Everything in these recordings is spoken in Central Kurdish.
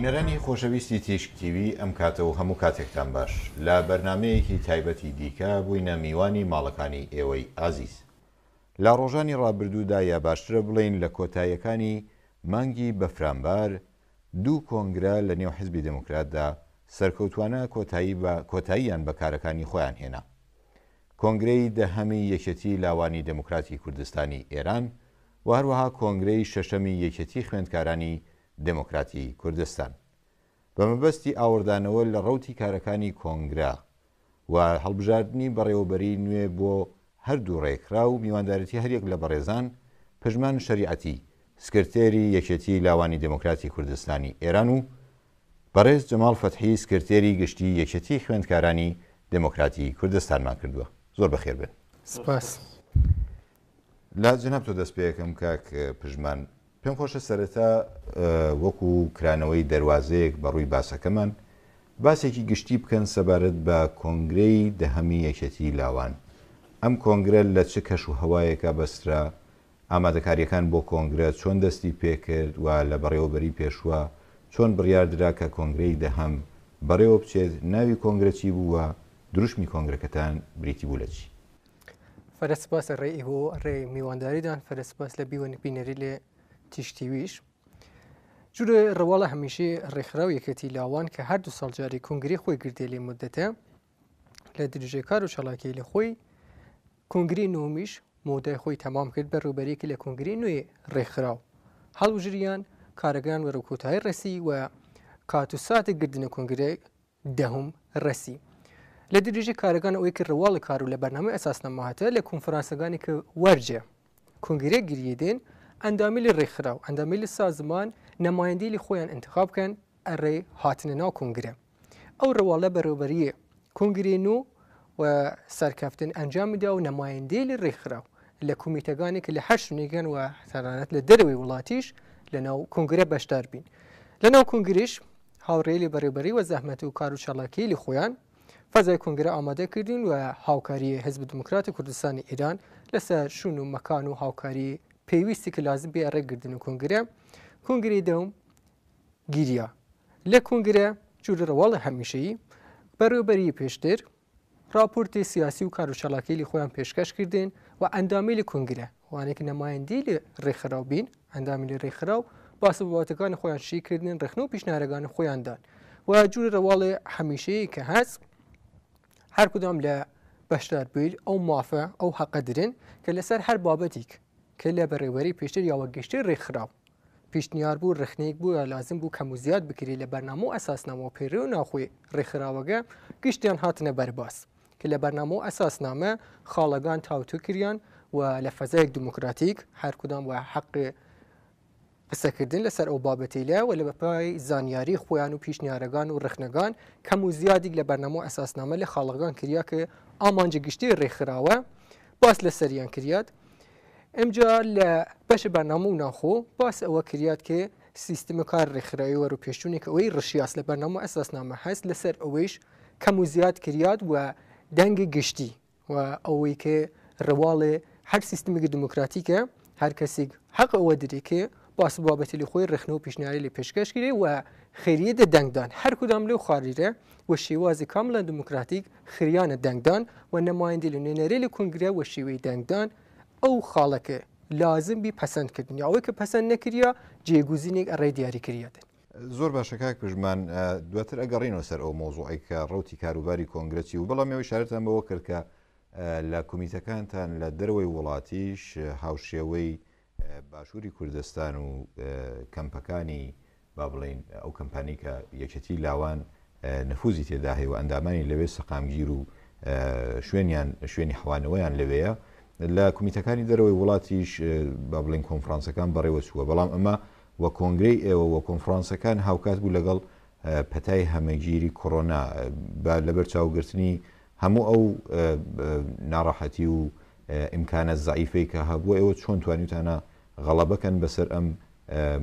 بینەرانی خۆشەویستی تیشک تیوی ئەم کاتەوە هەموو کاتێکتان باش لە بەرنمەیەکی تایبەتی دیکە بووینە میوانی ماڵەکانی ئێوەی ئازیز. لە ڕۆژانی ڕابردوودا یا باشترە بڵێن لە کۆتاییەکانی مانگی بەفرامبار دوو کۆنگرە لە نێو حیزبی دموکراتدا سەرکەوتوانە کۆتاییان بە کارەکانی خۆیان هێنا. کۆنگرەی دەهەمی یەکێتی لاوانی دموکراتی کوردستانی ئێران و هەروەها کۆنگرەی شەشەمی یەکێتی خوێندکارانی دموکراتی کوردستان بە مەبەستی ئاوردانەوە لە ڕەوتی کارەکانی کۆنگرا و هەڵبژاردننی بەڕێوەبەری نوێ بۆ هەردوو ڕێکرا و میواندارەتی هەریەک لە بەڕێزان پژمان شەریعەتی سکرتێری یەکێتی لاوانی دموکراتی کوردستانی ئێران و بەڕێز جەماڵ فەتحی سکرتێری گشتی یەکێتی خوێندکارانی دموکراتی کوردستانمان کردووە. زۆر بەخێر بن. سپاس. لا جەناب تۆ دەست پێیەکەم کاک پژمان، پێم خۆشە سەرەتا وەکو کرانەوەی دەواازەیەک بەڕووی باسەکەمان باسێکی گشتی بکەن سەبارەت بە کۆنگرەی دەهەمی یەکێتی لاوان. ئەم کۆنگرە لە چه کەش و هەوایەکە بەسترا، ئامادەکاریەکان بۆ کۆنگرە چۆن دەستی پێکرد و لە بەڕێوەبەری پێشوە چۆن بڕیاردرا کە کۆنگرەی دەهەم بەڕێوە بچێت، ناوی کۆنگرە چی بووە، دروشمی کۆنگرەکەتان بریتی بوو لە چی؟ فەرسپاس ڕێی بۆ ڕێ میوانداریدان، فەرسپاس لە بیوەنبینەری لێ تیشتیویش جوورە ڕەواڵە هەمیشەی ڕێکخراو یەکێتی لاوان کە هەردوو ساڵجاری کۆنگری خۆی گردێ لێ مدەتە لە دروژێ کار و چالاکی لە خۆی کۆنگری نۆمیش مۆدای خۆی تەمام کرد بە ڕووبەرێکی لە کۆنگری نوێ ڕێکخراو هەڵبژریان کارەکان وەرە کۆتایی ڕەسی و کات و ساتێک گردنە کۆنگرەی دەهەم ڕەسی لە دروژێ کارەکان ئەوەی کە ڕەواڵی کار و لە بەرنامە ئەساسنەماهاتە لە کۆنفرانسەکانی کە وەرجێ کۆنگرێ گریێدێن ئەندامیلی ڕێکخراو ئەندامیلی سازمان نەمایەندەی خۆیان انتخاب بکەن ئەڕێ هاتنە ناو کۆنگرە. ئەو ڕەواڵە بەڕێوەبەریە کۆنگرێ نو و سەرکەفتن ئەنجامدا و نەمایەندەی ڕێکخراو لە کومیتەکانی کە لە هەر شوێنێکان و تەنانەت لە دەرەوەی وڵاتیش لە ناو کۆنگرە بەشدار بین. لە ناو کۆنگریش هاوڕێی بەڕێوەبەری و زەحمەت و کار و چالاکی لە خۆیان فەزای کۆنگرە ئامادە کردین و هاوکاری حیزب دموکراتی کوردستانی ئێران لەسەر شوون و مەکان و هاوکاری پێویستی کە لازم بێ ڕێگردن و کۆنگرەی دەوم گیریا لە کۆنگرە جوورە ڕەواڵە هەمیشەیی بەڕێوەبەری پێشتر راپۆرتی سیاسی و کار و چالاکی لە خۆیان پێشکەش کردین و ئەندامی لە کۆنگرە وانێک نەمایەندەی لە ڕێکخراو بین ئەندامی لە ڕێکخراو باسەبواتەکانی خۆیان شی کردن ڕێخنە و پیشنهارەکانی خۆیاندان و جوورە ڕەواڵە هەمیشەیە کە هەست هەر کدام لە بەشدار بوویل ئەو مافە ئەو حەقەدرن کە لەسەر هەر بابەتێک کە لە بەڕێوەری پێشتر یاوە گەشتی ڕێکخراو پیشنیار بوو ڕخنەیەک بوو لازم بوو کەم و زیاد بکری لە بەرنامە و ئەساسنامە و پێڕێ و ناخۆی ڕێکخراوەگە گشتیان هاتنە بەرباس کە لە بەرنامە و ئەساسنامە خاڵەکان تاوتو کریان و لە فەزایەک دموکراتیک هەر کدام و حەقی قسەکردن لەسەر ئەو بابەتی لە و لە بەپای زانیاری خۆیان و پیشنیارەکان و ڕخنەکان کەم و زیادێک لە بەرنامە و ئەساسنامە لە خاڵەکان کریا کە ئامانجە گشتی ڕێکخراوە باس لە سەریان کریات. ئەمجا لە بەشە بەرنامە و ناخۆ باس ئەوە کریات کە سیستمی کار ڕێکخراوی وەرە پێشچوونێک ئەوەی ڕشیاس لە بەرنامە ئەساسنامە هەست لەسەر ئەوەیش کەم و زیاد کریات و دەنگی گشتی و ئەوەی کە ڕەواڵێ هەر سیستمێکی دموکراتیکە هەر کەسێک حەق ئەوە دەرێ کە باس بابەتی لە خۆی ڕێخنە و پیشنیاری لێ پێشکەشکرێ و خێریە دەنگدان هەر کدام لەو خاریرە و شێوازی کاملە دموکراتیک خریانە دەنگدان و نەمایەندەی لە نوێنەرێ لە کۆنگرە و شێوەی دەنگدان ئەو خاڵەکە لازم بی پەسەندکردنی ئەوەی کە پەسەند نەکریا جێگوزینێک ئەڕێ دیاری کردێت. زۆر باشە کاک پژمان، دواتر ئەگەڕینەوە سەر ئەو مۆزوعی کە ڕەوتی کاروباری کۆنگرەتی و بەڵام ئێوەی شارەتان بەوە کرد کە لە کۆمیتەکانتان لە دەرەوەی وڵاتیش هاوشێوەی باشووری کوردستان و کەمپەکانی با بڵین ئەو کەمپانی کە یەکێتی لاوان نفوزی تێدا هەیە و ئەندامانی لەوێ سەقامگیر و شوێنی حوانەوەیان لەوەیە لە کۆمیتەکانی دەرەوەی وڵاتیش با بڵین کۆنفرانسەکان بەڕێوە چووە، بەڵام ئەمە وە کۆنگرەی ئێوە وە کۆنفرانسەکان هاوکات بوو لەگەڵ پەتای هەمەگیری کۆڕۆنا لەبەر چاوگرتنی هەموو ئەو ناڕەحەتی و ئیمکانە زعیفەی کە هەبووە ئێوە چۆن توانیتانە غەڵەبەکەن بەسەر ئەم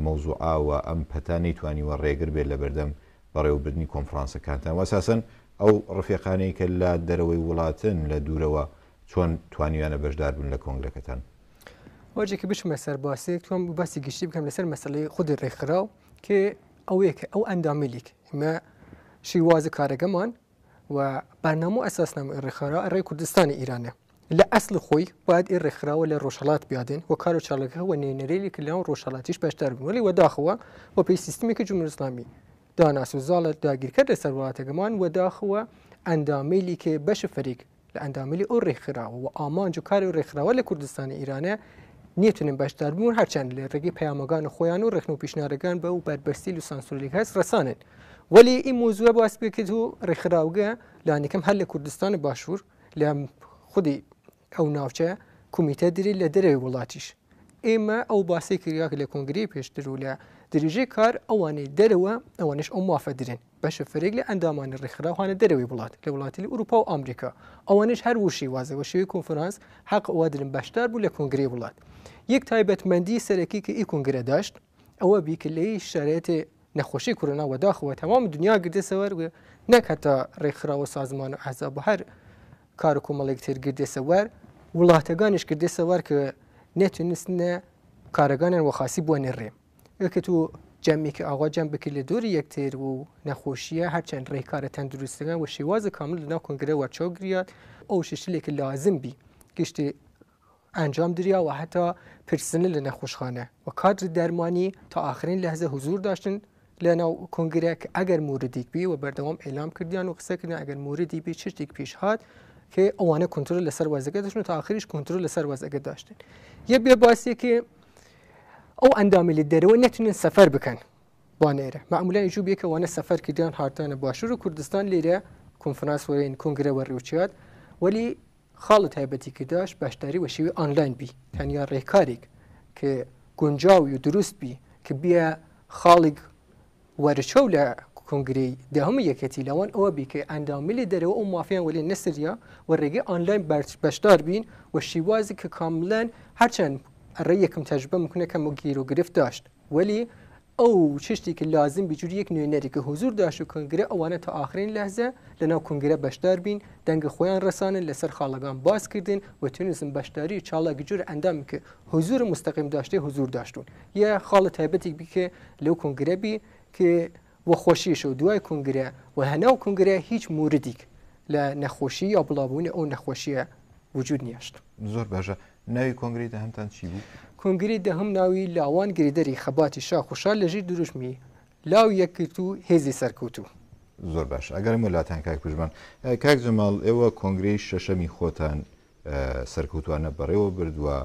مۆزوعاوە ئەم پەتانەی توانیوە ڕێگر بێت لە بەردەم بەڕێوەبردننی کۆنفرانسەکانتان وەساسن ئەو ڕفیقانەی کە لە دەرەوەی وڵاتن لە دوورەوە چۆن توانیوانە بەشدار بوون لە کۆنگرەکەتان؟ واجێکی بچمە سەر باسێک توان باسی گشتی بکەم لەسەر مەسەلەی خودی ڕێکخراو کە ئەوەیە کە ئەو ئەندامێک ئمە شیوازە کارەکەمان و بەرنامە ئەساسنامە ڕێکخراوە ڕێی کوردستانی ئیرانە لە ئەسڵ خۆی باید ئێ ڕێکخراوە لە ڕۆژهەڵات بیادێن و کار و چاڵەکە و نێنەرێلی کە لەو ڕۆژهەڵاتیش بەشدار بوون ولی وەداخەوە بۆ پێی سیستمێکی جمهوری ئیسلامی داناس و زاڵە داگیرکرد لەسەر وڵاتەکەمان وەداخەوە ئەندامێلی کە بەشە فەریق لە ئەندامێلی ئەو ڕێکخراوە و ئامانج و کاری و ڕێکخراوە لە کوردستانی ئیرانە نیتونن بەشدار بوون هەرچەند لە ڕێگەی پەیامەکان و خۆیان و ڕێخن و پیشنهادەکان بە و بەربەستی و سانسۆریک هەست ڕەسانن ولی این موضوع باس بکرد و ڕێکخراوگە لانەکەم هەر لە کوردستانی باشوور لە خودی ئەو ناوچە کومیتە دری لە دەرەوەی وڵاتیش ئێمە ئەو باسی کردیاکە لە کۆنگری پێشتر و لە دریژەی کار ئەوانەی دەرەوە ئەوانش ئەو موافە درن بەشە فەرێک لە ئەندامانی ڕێکخراوانە دەرەوەی وڵات لە وڵاتی ئوروپا و ئەمریکا ئەوانش هەر وشی وازەوە شێوەی کۆنفرانس حەق ئەوە درن بەشدار بوو لە کۆنگری وڵات یەک تایبەتمەندی سەرەکی کە ئی کۆنگرە داشت ئەوە بیکلەی شارێتی نەخۆشی کۆرۆنا وەداخەوە تەمام دنیا گردەسەوەر نەک هەتا ڕێکخراوە سازمان و ئەحزاب هەر کار و کۆمەڵێک تر گردێسەوەر وڵاتەکانیش گردێسەوەر کە نەتونستنە کارەکانیان وەخاسی بووە نێڕێ ئەکە تو جەمێکی ئاغا جەم بکرد لە دووری یەکتر و نەخۆشیە هەرچەند ڕێکارە تەندروستەکان و شێوازە کامل لەناو کۆنگرە وەرچۆگریات ئەو ششتێکی لازم بی گشتی ئەنجام دریا و هەتا پرسنە لە نەخۆشخانە و کادر دەرمانی تا ئاخرین لەهزە حضور داشتن لە ناو کۆنگرە کە ئەگەر موردێک بی و بەردەوام ئێلام کردیان و قسەکردن ئەگەر موردی بی چشتێک پیش هات کە ئەوانە کنترۆل لەسەر وەزەکە داشتن تا ئاخریش کنترۆل لەسەر وەزەکە داشتن یە بێ باسیەکە ئەو ئەندامی لە دەرەوە نەتونن سەفەر بکەن وانێرە معمولان ئیجوو بێکەوانە سەفەر کردیان هاتانە باشوور و کوردستان لێرە کۆنفرانس وەرین کۆنگرە وەڕێوچات ولی خاڵە تایبەتی کرداش باشداری وە شێوی ئۆنلاین بی تەنیا ڕێکارێک کە گونجاوی و دروست بی کە بیە خاڵێک وەرچەو لە کۆنگری داهەمە یەکەتی لەوان ئەوە بی کە ئەندامیلی دەرەوە ئەو مافیان وەلی نەسریا و ڕێگەی ئۆنلاین بەشدار بین و شیوازی کە کاملەن هەرچەند ڕێ یەکەم تەجربە ممکنەکەم و گیر و گرفت داشت ولی ئەو چشتێکی لازم بجووری یەک نوێنەری کە حضور داشت و کۆنگرە ئەوانە تا ئاخرین لەحزە لەناو کۆنگرە بەشدار بین دەنگە خۆیان ڕسانن لەسەر خاڵەکان باسکردن و تونستن بەشداری چاڵە گجور ئەندامی کە حضور مستەقیم داشتێ حضور داشتون یە خاڵە تایبەتێک بیکە لەو کۆنگرە بی کە وەخۆشیش و دوای کۆنگرە و هەناو کۆنگرە هیچ موردێک لە نەخۆشی یا بڵاوبوونی ئەو نەخۆشیە وجود نیاشت زۆر باشە ناوی کۆنگری دەهەمتان چی بوو؟ کۆنگری دەهەم ناوی لاوان گریدەری خەباتی شاخوشال لەژیر دروشمی لاو یەکرد و هێزی سەرکەوتوو زۆر باش ئەگەرم وڵاتان کاک پژمان کاک جەماڵ ئێوە کۆنگرەی شەشەمی خۆتان سەرکەوتوانە بەڕێوە بردووە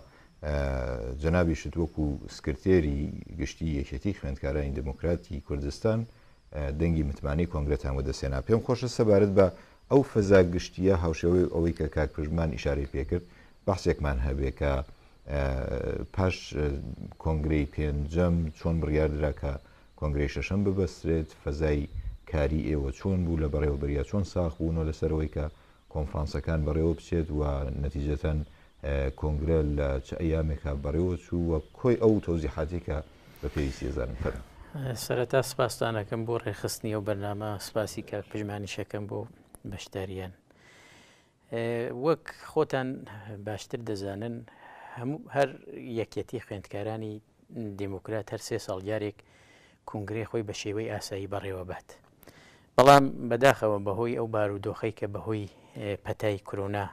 جەنابیشت وەکو سکرتێری گشتی یەکێتی خوێندکارانی دموکراتی کوردستان دەنگی متمانی کۆنگرەتان وەدەسێنا پێم خۆشە سەبارەت بە ئەو فەزا گشتیە هاوشێوەی ئەوەی کە کاک پژمان ئیشارەی پێکرد بەحسێکمان هەبێ کە پاش کۆنگرەی پێنجەم چۆن بڕیاردرا کە کۆنگرەی شەشەم ببەسترێت فەزای کاری ئێوە چۆن بوو لە بەڕێوەبەریا چۆن ساخ بوونەوە لەسەرەوەی کە کۆنفرانسەکان بەڕێوە بچێت و نەتیجەتەن کۆنگرە لە چ ئەیامێکە بەڕێوە چوو وە کۆی ئەو تۆزیحاتی کە بە پێویستی ێزانم فەرم سەرەتا سپاسدانەکەم بۆ ڕێخستنی و بەرنامە سپاسی کاک پژمانی شەکەم بۆ بەشداریان وەک خۆتان باشتر دەزانن هەموو هەر یەکێتی خوێندکارانی دموکرات هەر 3 ساڵ جارێک کۆنگرێ خۆی بە شێوەی ئاسایی بەڕێوە بات بەڵام بەداخەوە بەهۆی ئەو بارودۆخەی کە بەهۆی پەتای کۆرۆنا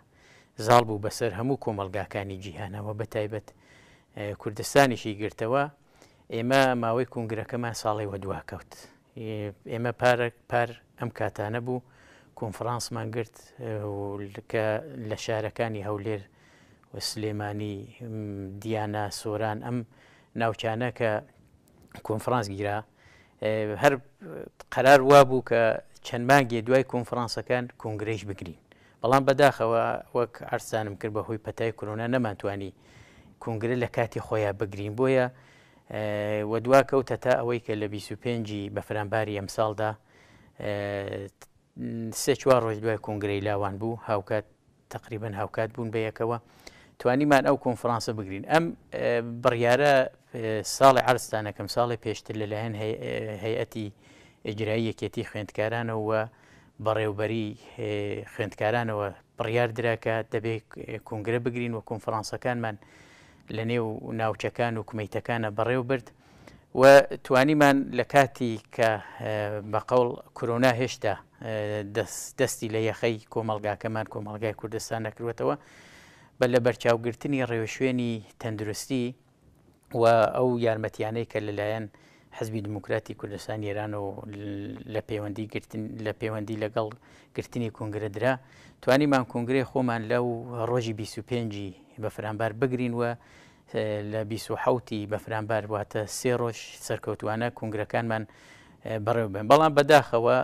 زاڵ بوو بەسەر هەموو کۆمەلگاکانی جیهانەوە بەتایبەت کوردستانیشی گرتەوە ئێمە ماوەی کۆنگرەکەمان ساڵی وەدواکەوت ئێمە پار ئەم کاتانە بوو کۆنفرانسمان گرت کە لە شارەکانی هەولێر و سلێمانی دیانە سۆران ئەم ناوچانە کە کۆنفرانس گیرا هەر قەرار وا بوو کە چەند مانگێ دوای کۆنفرانسەکان کۆنگرەیش بگرین بەڵام بەداخەوە وەک عرسانم کرد بەهۆی پەتای کۆرۆنا نەمانتوانی کۆنگرە لە کاتی خۆیان بگرین بۆیە وەدوا کەوتە تا ئەوەی کە لە 25 بەفرانباری ئەمساڵدا 3-4 ڕۆژ دوای کۆنگرەی لاوان بوو هاوکات تقریبا هاوکات بوون بە یەکەوە توانیمان ئەو کۆنفرانسە بگرین ئەم بڕیارە ساڵی عرستانەکەم ساڵی پێشتر لەلایەن هەیئەتی ئیجرایی یەکێتی خوێندکارانەوە بەڕێوبەری خوێندکارانەوە بڕیار دراکە دەبێت کۆنگرە بگرین و کۆنفرانسەکانمان لە نێو ناوچەکان و کومیتەکانە بەڕێو برد و توانیمان لە کاتی کە بەقەوڵ کۆرۆنا هێشتا دەستی لە یەخەی کۆمەڵگاکەمان کۆمەڵگای کوردستان نەکردوێتەوە بە لە بەرچاوگرتنی ڕێوەشوێنی تەندروستی و ئەو یارمەتیانەی کە لەلایەن حزبی دموکراتی کوردستان ئێران و لە پەیوەندی لەگەڵ گرتنی کۆنگرەدرا توانیمان کۆنگرەی خۆمان لەو ڕۆژی 25 بەفرامبار بگرین و لە 27 بەفرامبار واتە 3 ڕۆژ سەرکەوتوانە کۆنگرەکانمان بەڕێوە بێن. بەڵام بەداخەوە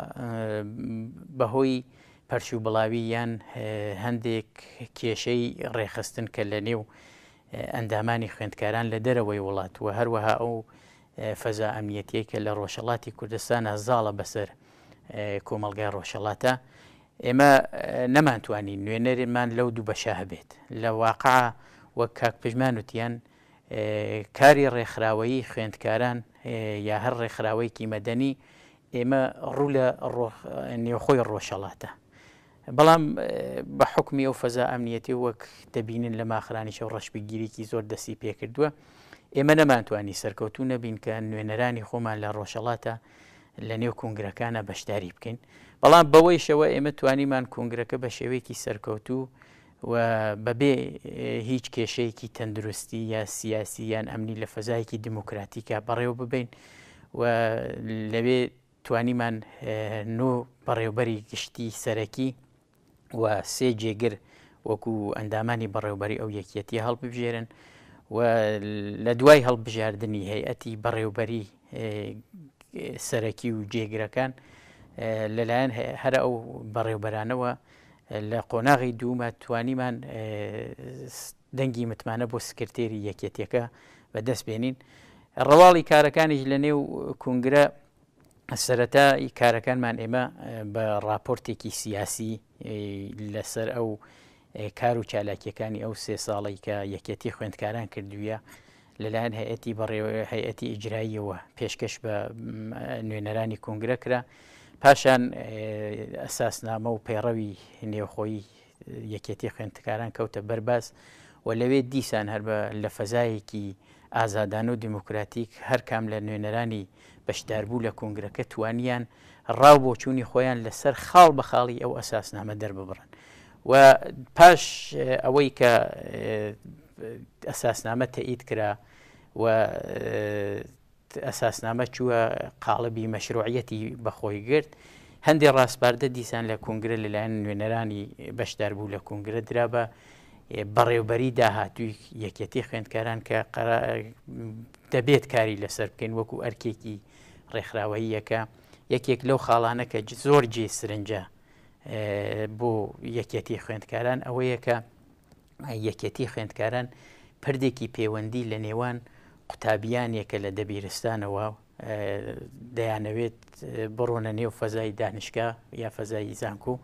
بەهۆی پەرچ و بڵاوی یان هەندێک کێشەی ڕێخستن کە لە نێو ئەندامانی خوێندکاران لە دەرەوەی وڵات و هەروەها ئەو فەزا ئەمنیەتیە کە لە ڕۆژهەڵاتی کوردستانە زاڵە بەسەر کۆمەڵگای ڕۆژهەڵاتە ئێمە نەمانتوانین نوێنەرێمان لەو دوو بەشە هەبێت لە واقع وەک کاک پژمان وتیان کاری ڕێکخراوەیی خوێندکاران یا هەر ڕێکخراوەیەکی مەدەنی ئێمە ڕوو لە نێوخۆی ڕۆژهەڵاتە بەڵام بە حکمی ئەو فەزا ئەمنیەتی وەک دەبینن لە ماخرانیشە و ڕەشبگیریکی زۆر دەستی پێکردووە ئێمە نەمانتوانی سەرکەوتو نەبین کە نوێنەرانی خۆمان لە ڕۆژهەڵاتە لە نێو کۆنگرەکانە بەشداری بکەین بەڵام بەوەیشەوە ئێمە توانیمان کۆنگرەکە بە شێوەیەکی سەرکەوتو و بەبێ هیچ کێشەیەکی تەندروستی یا سیاسی یان ئەمنی لە فەزایەکی دموکراتیکە بەڕێوە ببین و لەوێ توانیمان نۆ بەڕێوبەری گشتی سەرەکی و 3 جێگر وەکو ئەندامانی بەڕێوبەری ئەو یەکیەتی هەڵبژێرن و لە دوای هەڵبژاردننی هەیئەتی بەڕێوبەری سەرەکی و جێگرەکان لەلایەن هەر ئەو بەڕێوبەرانەوە لە قۆناغی دوومە توانیمان دەنگی متمانە بۆ سکرتێری یەکێتیەکە بەدەست بێنین ڕەواڵی کارەکانیش لە نێو کۆنگرە سەرەتا کارەکانمان ئێمە بە راپۆرتێکی سیاسی لەسەر ئەو کار و چالاکیەکانی ئەو 3 ساڵی کە یەکێتی خوێندکاران کردوویە لەلایەن هەیئەتی ئیجراییەوە پێشکەش بە نوێنەرانی کۆنگرە کرا پاشان ئەساسنامە و پەیڕەوی نێوخۆی یەکێتی خوێندکاران کەوتە بەرباز و لەوێ دیسان هەر لە فەزایەکی ئازادانە و دیموکراتیک هەر کام لە نوێنەرانی بەشداربوو لە کۆنگرەکە توانیان ڕاو بۆچوونی خۆیان لەسەر خاڵ بە خاڵی ئەو ئەساسنامە دەرببڕن و پاش ئەوەی کە ئەساسنامە تەئید کرا و ئەساسنامە چووە قاڵبی مەشروعیەتی بەخۆی گرت هەندێک ڕاستپاردە دیسان لە کۆنگرە لەلایەن نوێنەرانی بەشداربوو لە کۆنگرە درا بە بەڕێوبەری داهاتووی یەکێتی خوێندکاران کە دەبێت کاری لەسەر بکەین وەکو ئەرکێکی ڕێکخراوەییەکە یەکێک لەو خاڵانە کە زۆر جێ سرنجە بۆ یەکێتی خوێندکاران ئەوەیە کە یەکێتی خوێندکاران پردێکی پەیوەندی لە نێوان قوتابیانێکە لە دەبیرستانەوە دەیانەوێت بڕۆنە نێو فەزای دانیشگا یا فەزای زانکۆ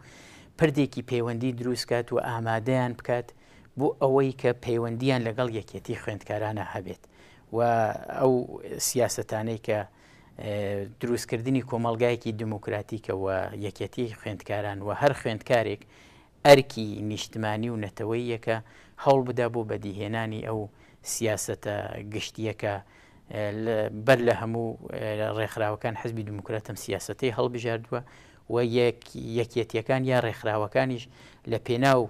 پردێکی پەیوەندی دروستکات و ئامادەیان بکات بۆ ئەوەی کە پەیوەندیان لەگەڵ یەکێتی خوێندکارانە هەبێت و ئەو سیاسەتانەی کە دروستکردنی کۆمەڵگایەکی دموکراتیکەوە یەکێتی خوێندکاران و هەر خوێندکارێک ئەرکی نیشتمانی و نەتەوەییەکە هەوڵ بدا بۆ بەدیهێنانی ئەو سیاسەتە گشتیەکە بەر لە هەموو ڕێکخراوەکان حزبی دموکراتم سیاسەتەی هەڵبژاردووە و یەکێتیەکان یا ڕێکخراوەکانیش لە پێناو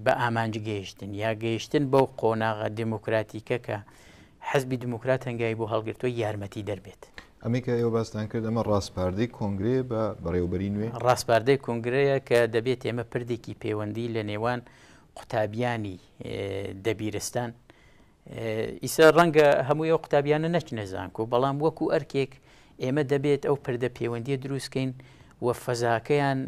بە ئامانج گەیشتن یا گەیشتن بەو قۆناغە دموکراتیکە کە حزبی دموکرات هەنگایی بۆ هەڵگرتووە یارمەتی دەربێت. ئەمریکا ئێوە باستان کرد ئەمە ڕاستپاردەی کۆنگرێ بە بەڕێوەبەری نوێ ڕاستپاردەی کۆنگرەیە کە دەبێت ئێمە پردێکی پەیوەندی لە نێوان قوتابیانی دەبیرستان ئیسا ڕەنگە هەمووی ئەو قوتابیانە نەچنە زانکۆ بەڵام وەکو ئەرکێک ئێمە دەبێت ئەو پردە پەیوەندیە دروستکەین و فەزاکەیان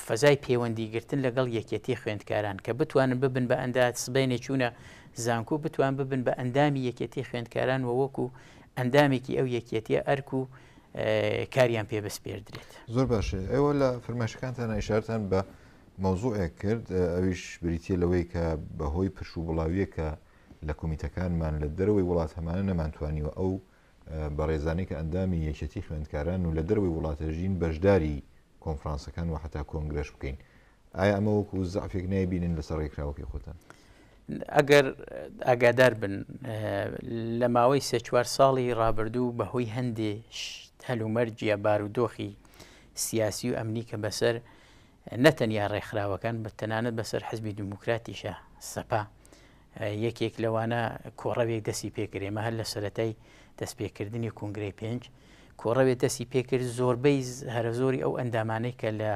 فەزای پەیوەندیگرتن لەگەڵ یەکێتی خوێندکاران کە بتوانن ببن بە ئەندات سبەینێ چوونە زانکۆ بتوان ببن بە ئەندامی یەکێتی خوێندکاران و وەکو ئەندامێکی ئەو یەکێتیە ئەرک و کاریان پێبەست پێدرێت. زۆر باشە ئێوە لە فەرمایشەکانتان ئیشارەتان بە مەوزوعێک کرد ئەویش بریتە لەوەی کە بەهۆی پرش و بڵاویە کە لە کۆمیتەکانمان لە دەرەوەی وڵات هەمانە نەمانتوانیوە ئەو بەڕێزانەی کە ئەندامی یەکێتی خوێندکاران و لە دەرەوەی وڵاتەژین بەشداری کۆنفرانسەکان و حتا کۆنگرەش بکەین. ئایا ئەمە وەکو زەعفێک نایبینن لەسەر ڕێکخراوەکەی خۆتان؟ ئەگەر ئاگادار بن لە ماوەی 3-4 ساڵی ڕابردوو بەهۆی هەندێ هەلومەرجە بارودۆخی سیاسی و ئەمنی کە بەسەر نەتەنیا ڕێکخراوەکان بە تەنانەت بەسەر حزبی دیموکراتیشە سەپا یەکێک لەوانە کۆڕەوێک دەستی پێکرد ئێمە هەر لە سەرەتای دەستپێکردنی کۆنگرەی 5 کۆڕەوێت دەستی پێکرد زۆربەی هەرە زۆری ئەو ئەندامانەی کە لە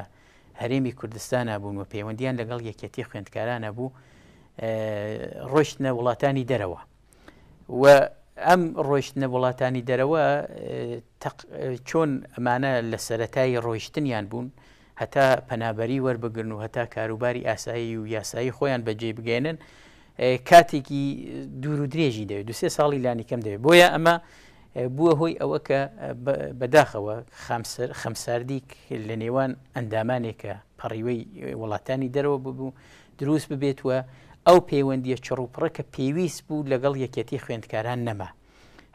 هەرێمی کوردستانە بوون و پەیوەندیان لەگەڵ یەکێتی خوێندکارانە بوو ڕۆیشتنە وڵاتانی دەرەوە و ئەم ڕۆیشتنە وڵاتانی دەرەوە چۆن ئەمانە لە سەرەتای ڕۆیشتنیان بوون هەتا پەنابەری وەربگرن و هەتا کاروباری ئاسایی و یاسایی خۆیان بەجێ بگەێنن کاتێکی دوور و درێژی دەوێت 2-3 ساڵی لانی کەم دەوێت بۆیە ئەمە بووە هۆی ئەوە کە بەداخەوە خەمساردی لە نێوان ئەندامانێکە پەڕیوەی وڵاتانی دەرەوە ببوو دروست ببێتوە ئەو پەیوەندیە چڕوپڕە کە پێویست بوو لەگەڵ یەکێتی خوێندکاران نەما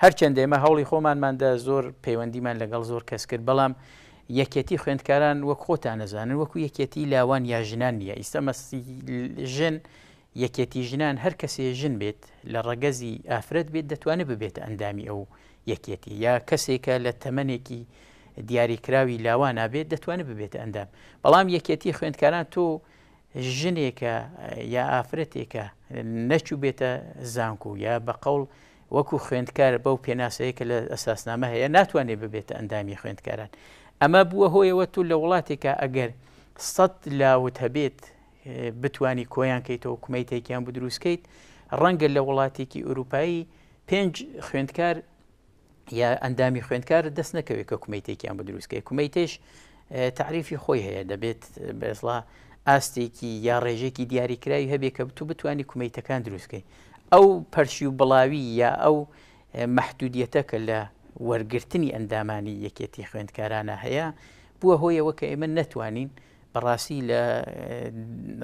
هەرچەندە ئێمە هەوڵی خۆمانماندا زۆر پەیوەندیمان لەگەڵ زۆر کەس کرد بەڵام یەکێتی خوێندکاران وەک خۆتان نەزانن وەکو یەکێتی لاوان یا ژنان نییە ئیستا مەسی ژن یەکێتی ژنان هەر کەسێ ژن بێت لە ڕەگەزی ئافرەت بێت دەتوانێت ببێتە ئەندامی ئەو یەکێتی یا کەسێکە لە تەمەنێکی دیاریکراوی لاوان نابێت دەتوانێت ببێتە ئەندام بەڵام یەکێتی خوێندکاران تۆ ژنێکە یا ئافرەتێکە نەچوو بێتە زانکو یا بە قەوڵ وەکو خوێندکار بەو پێناسەیە کە لە ئەساسنامە هەیە ناتوانێت ببێتە ئەندامی خوێندکاران ئەمە بووە هۆیەوە تو لە وڵاتێکە ئەگەر 100 لاوت هەبێت بتانی کۆیان کەیتەوە کومەیتێکیان بدروستکەیت ڕەنگە لە وڵاتێکی ئوروپایی 5 خوێندکار یا ئەندامی خوێندکار دەست نەکەوێت کە کومەیتێکیان بدروستکەی کومەیتێش تعریفی خۆی هەیە دەبێت بەسڵا ئاستێکی یا ڕێژێکی دیاریکراوی هەبێت کە تو بتانی کومەیتەکان دروستکەی ئەو پەرشی و بڵاوی یا ئەو مەحدودیەتە کە لە وەرگرتنی ئەندامانی یەکێتی خوێندکارانە هەیە بووە هۆیەوە کە ئێمە نەتوانین بەڕاستی لە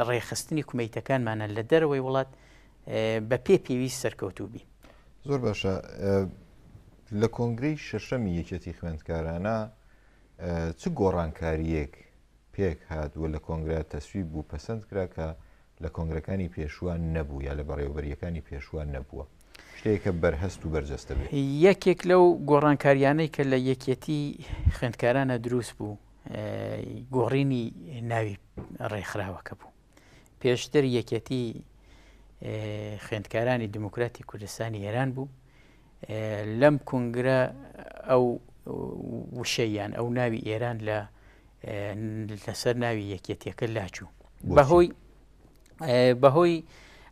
ڕێخستنی کومەیتەکانمانە لە دەرەوەی وڵات بە پێویست سەرکەوتوو بین. زۆر باشە لە کۆنگرەی شەشەمی یەکێتی خوێندکارانە چ گۆڕانکاریەک پێک هاتووە لە کۆنگرە تەسویب بوو پەسەند کرا کە لە کۆنگرەکانی پێشوان نەبوو یا لە بەڕێوەبەریەکانی پێشوان نەبووە شتێکە بەرهەست و بەرجەستە بێت یەکێک لەو گۆڕانکاریانەی کە لە یەکێتی خوێندکارانە دروست بوو گۆڕینی ناوی ڕێکخراوەکە بوو پێشتر یەکێتی خوێندکارانی دموکراتی کوردستانی ئێران بوو لەم کۆنگرە ئەو وشەیان ئەو ناوی ئێران لەسەر ناوی یەکێتیەکە لاچوو بەهۆی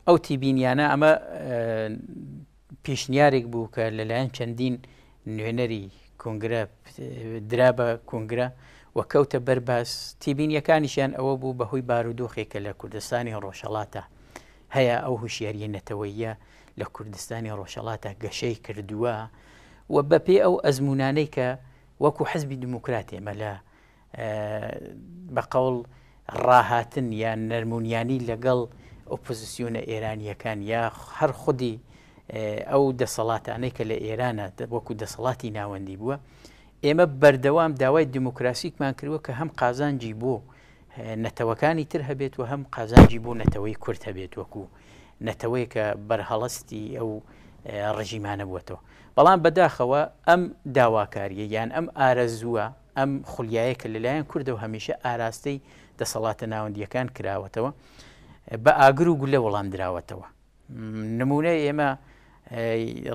ئەو تیبینیانە ئەمە پێشنیارێک بوو کە لەلایەن چەندین نوێنەری کۆنگرە درا بە کۆنگرە و کەوتە بەرباز تیبینیەکانیشیان ئەوە بوو بەهۆی بارودۆخێکە لە کوردستانی ڕۆژهەڵاتە هەیە ئەو هوشیاریە نەتەوەیە لە کوردستانی ڕۆژهەڵاتە گەشەی کردووە و بەپێ ئەو ئەزمونانەی کە وەکو حزبی دیموکراتێمە لە بەقەوڵ ڕاهاتن یان نەرمونیانی لەگەڵ ئۆپۆزیسیۆنە ئێرانیەکان یا هەر خودی ئەو دەسەڵاتانەی کە لە ئێرانە وەکو دەسەڵاتی ناوەندی بووە ئێمە بەردەوام داوای دیموکراسیکمان کردووە کە هەم قازانجی بۆ نەتەوەکانی تر هەبێت و هەم قازانجی بۆ نەتەوەی کورد هەبێت وەکو نەتەوەی کە بەرهەڵستی ئەو ڕژیمانە بووەتەوە بەڵام بەداخەوە ئەم داواکاریە یان ئەم ئارەزووە ئەم خولیایە کە لەلایەن کوردەوە هەمیشە ئاراستەی دەسەڵاتە ناوەندیەکان کراوەتەوە بە ئاگر و گولە وەڵام دراوەتەوە نمونەی ئێمە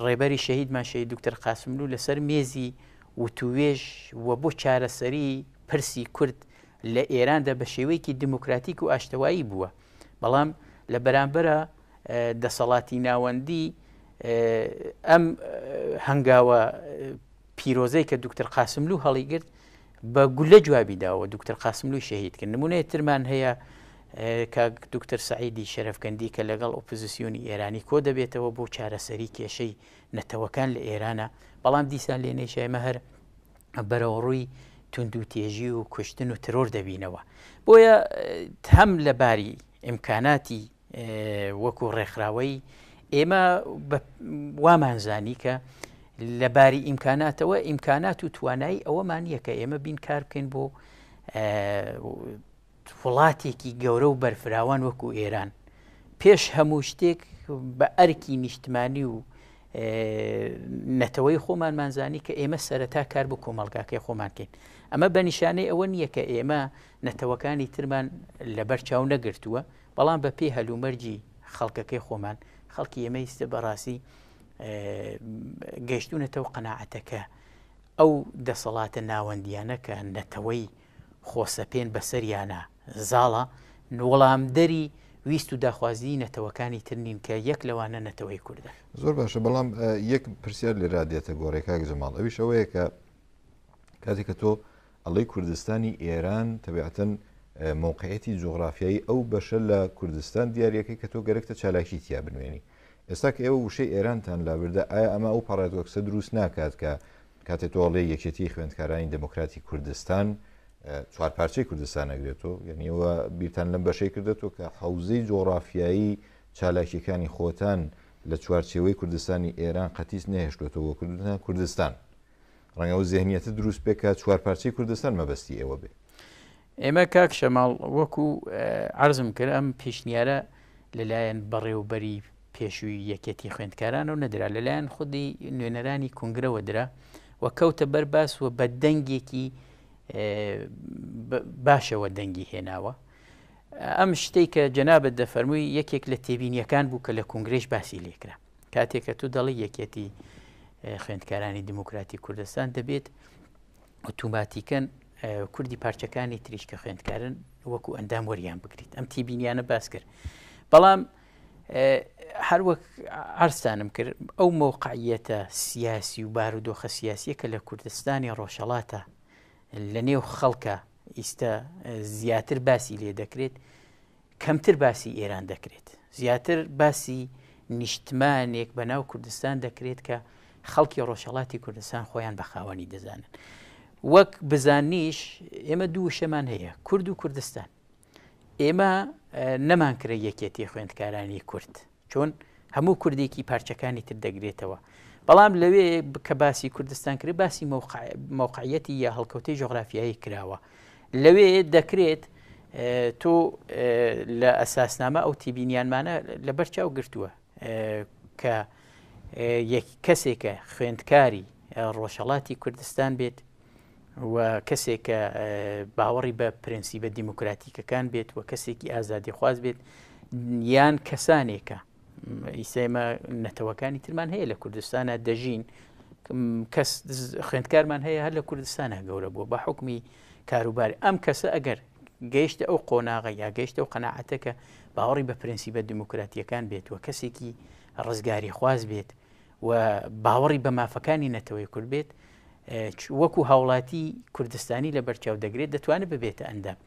ڕێبەری شەهیدمان شەهید دوکتەر قاسملوو لەسەر مێزی وتوێژ و بۆ چارەسەری پرسی کورد لە ئێراندا بە شێوەیەکی دموکراتیک و ئاشتەوایی بووە بەڵام لە بەرامبەرە دەسەڵاتی ناوەندی ئەم هەنگاوە پیرۆزەی کە دوکتەر قاسملوو هەڵیگرت بە گولە جوابی داوە دوکتەر قاسملووی شەهید کرد نمونەیە ترمان هەیە کاک دوکتەر سەعیدی شەرەفکەندی کە لەگەڵ ئۆپۆزیسیۆنی ئێرانی کۆ دەبێتەوە بۆ چارەسەری کێشەی نەتەوەکان لە ئێرانە بەڵام دیسان لێنەی شایمە هەر بەرەوڕووی تونند و تێژی و کوشتن و ترۆر دەبینەوە بۆیە هەم لەباری ئیمکاناتی وەکو ڕێکخراوەی ئێمە وامانزانی کە لەباری ئیمکاناتەوە ئیمکانات و توانایی ئەوەمان یەکە ئێمە بین کار بکەین بۆ وڵاتێکی گەورە و بەرفراوان وەکو ئێران پێش هەموو شتێک بە ئەرکی نیشتمانی و نەتەوەی خۆمانمانزانی کە ئێمە سەرەتا کار بۆ کۆمەڵگاکەی خۆمانکەین ئەمە بە نیشانەی ئەوە نییە کە ئێمە نەتەوەکانی ترمان لەبەر چاو نەگرتووە بەڵام بە پێی هەلومەرجی خەڵکەکەی خۆمان خەڵکی ئێمە ئیسە بەڕاستی گەیشتونەتەوە قەناعەتەکە ئەو دەسەڵاتە ناوەندیانە کە نەتەوەی خۆسەپێن بەسەریانە زاڵە وەڵامدەری ویست و داخوازی نەتەوەکانی ترنین کە یەک لەوانە نەتەوەی کووردە زۆر باشە بەڵام یەک پرسیار لێرا دێتە گۆڕێ کاک جەماڵ ئەویش ئەوەیە کە کاتێک کە تۆ ئەڵەی کوردستانی ئێران تەبیعەتەن موقعەتی جوغرافیایی ئەو بەشە لە کوردستان دیارەکەی کە تۆ گەرەکتە چالاکی تیا بنوێنی ئێستا کە ئێوە وشەی ئێرانتان لابردە ئایا ئەمە ئەو پاڕادوەکسە دروست ناکات کە کاتێک تۆ ئەڵێ یەکێتی خوێندکارانی دموکراتی کوردستان چوار پارچەی کوردستان ئەگرێتەوە یعنیەوە بیرتان لەم بەشەی کردێتەوە کە حوزەی جۆڕافیایی چالاکیەکانی خۆتان لە چوارچێوەی کوردستانی ئێران قەتیس نەهێشتوێتەوە کوردستان ڕەنگەەوە زێنیەتە دروست بێکە چوار پارچەی کوردستان مەبەستی ئێوە بێ ئێمە کاک شەماڵ وەکو عەرزم کرد ئەم پێشنیارە لەلایەن بەڕێوەبەری پێشووی یەکێتی خوێندکاران و نەدرا لەلایەن خودی نوێنەرانی کنگرەوە درا و کەوتە بەرباس و بە دەنگێکی باشەوە دەنگی هێناوە ئەم شتەی کە جەنابەت دەفەرمووی یەکێک لە تێبینیەکان بوو کە لە کنگرێش باسی لێکرا کاتێک کە تو دەڵی یەکێتی خوێندکارانی دموکراتی کوردستان دەبێت ئۆتۆماتیکەن کوردی پارچەکانی تریش کە خوێندکارن وەکو ئەندام وەریان بگریت ئەم تێبینیانە باس کرد بەڵام هەروەک عەرزتانم کرد ئەو مۆقعیەتە سیاسی و بارودۆخە سیاسیە کە لە کوردستانی ڕۆژهەڵاتە لە نێو خەڵکە ئیستا زیاتر باسی لێ دەکرێت کەمتر باسی ئێران دەکرێت زیاتر باسی نیشتمانێک بە ناو کوردستان دەکرێت کە خەڵکی ڕۆژهەڵاتی کوردستان خۆیان بە خاوەنی دەزانن وەک بزانیش ئێمە دوو شەمان هەیە کورد و کوردستان ئێمە نەمانکرە یەکێتی خوێندکارانی کورد چۆن هەموو کوردێکی پارچەکانی تر دەگرێتەوە بەڵام لەوێ کە باسی کوردستان کرد باسی موقعیەتی یا هەڵکەوتەی جۆغرافیایی کراوە لەوێ دەکرێت تۆ لە ئەساسنامە ئەو تیبینیانمانە لەبەر چاو گرتووە کە کەسێکە خوێندکاری ڕۆژهەڵاتی کوردستان بێت و کەسێکە باوەڕی بە پرینسیبە دیموکراتیکەکان بێت و کەسێکی ئازادی خواز بێت یان کەسانێکە ئیسێمە نەتەوەکانی ترمان هەیە لە کوردستانە دەژین کەس خوێندکارمان هەیە هەر لە کوردستانە گەورە بووە بە حکمی کاروباری ئەم کەسە ئەگەر گەیشتە ئەو قۆناغە یا گەیشتە ئەو قەناعەتەکە باوەڕی بە پرینسیبە دیموکراتیەکان بێت و کەسێکی ڕزگاری خواز بێت و باوەڕی بە مافەکانی نەتەوەی کورد بێت وەکو هاوڵاتی کوردستانی لە بەرچاو دەگرێت دەتوانێت ببێتە ئەندام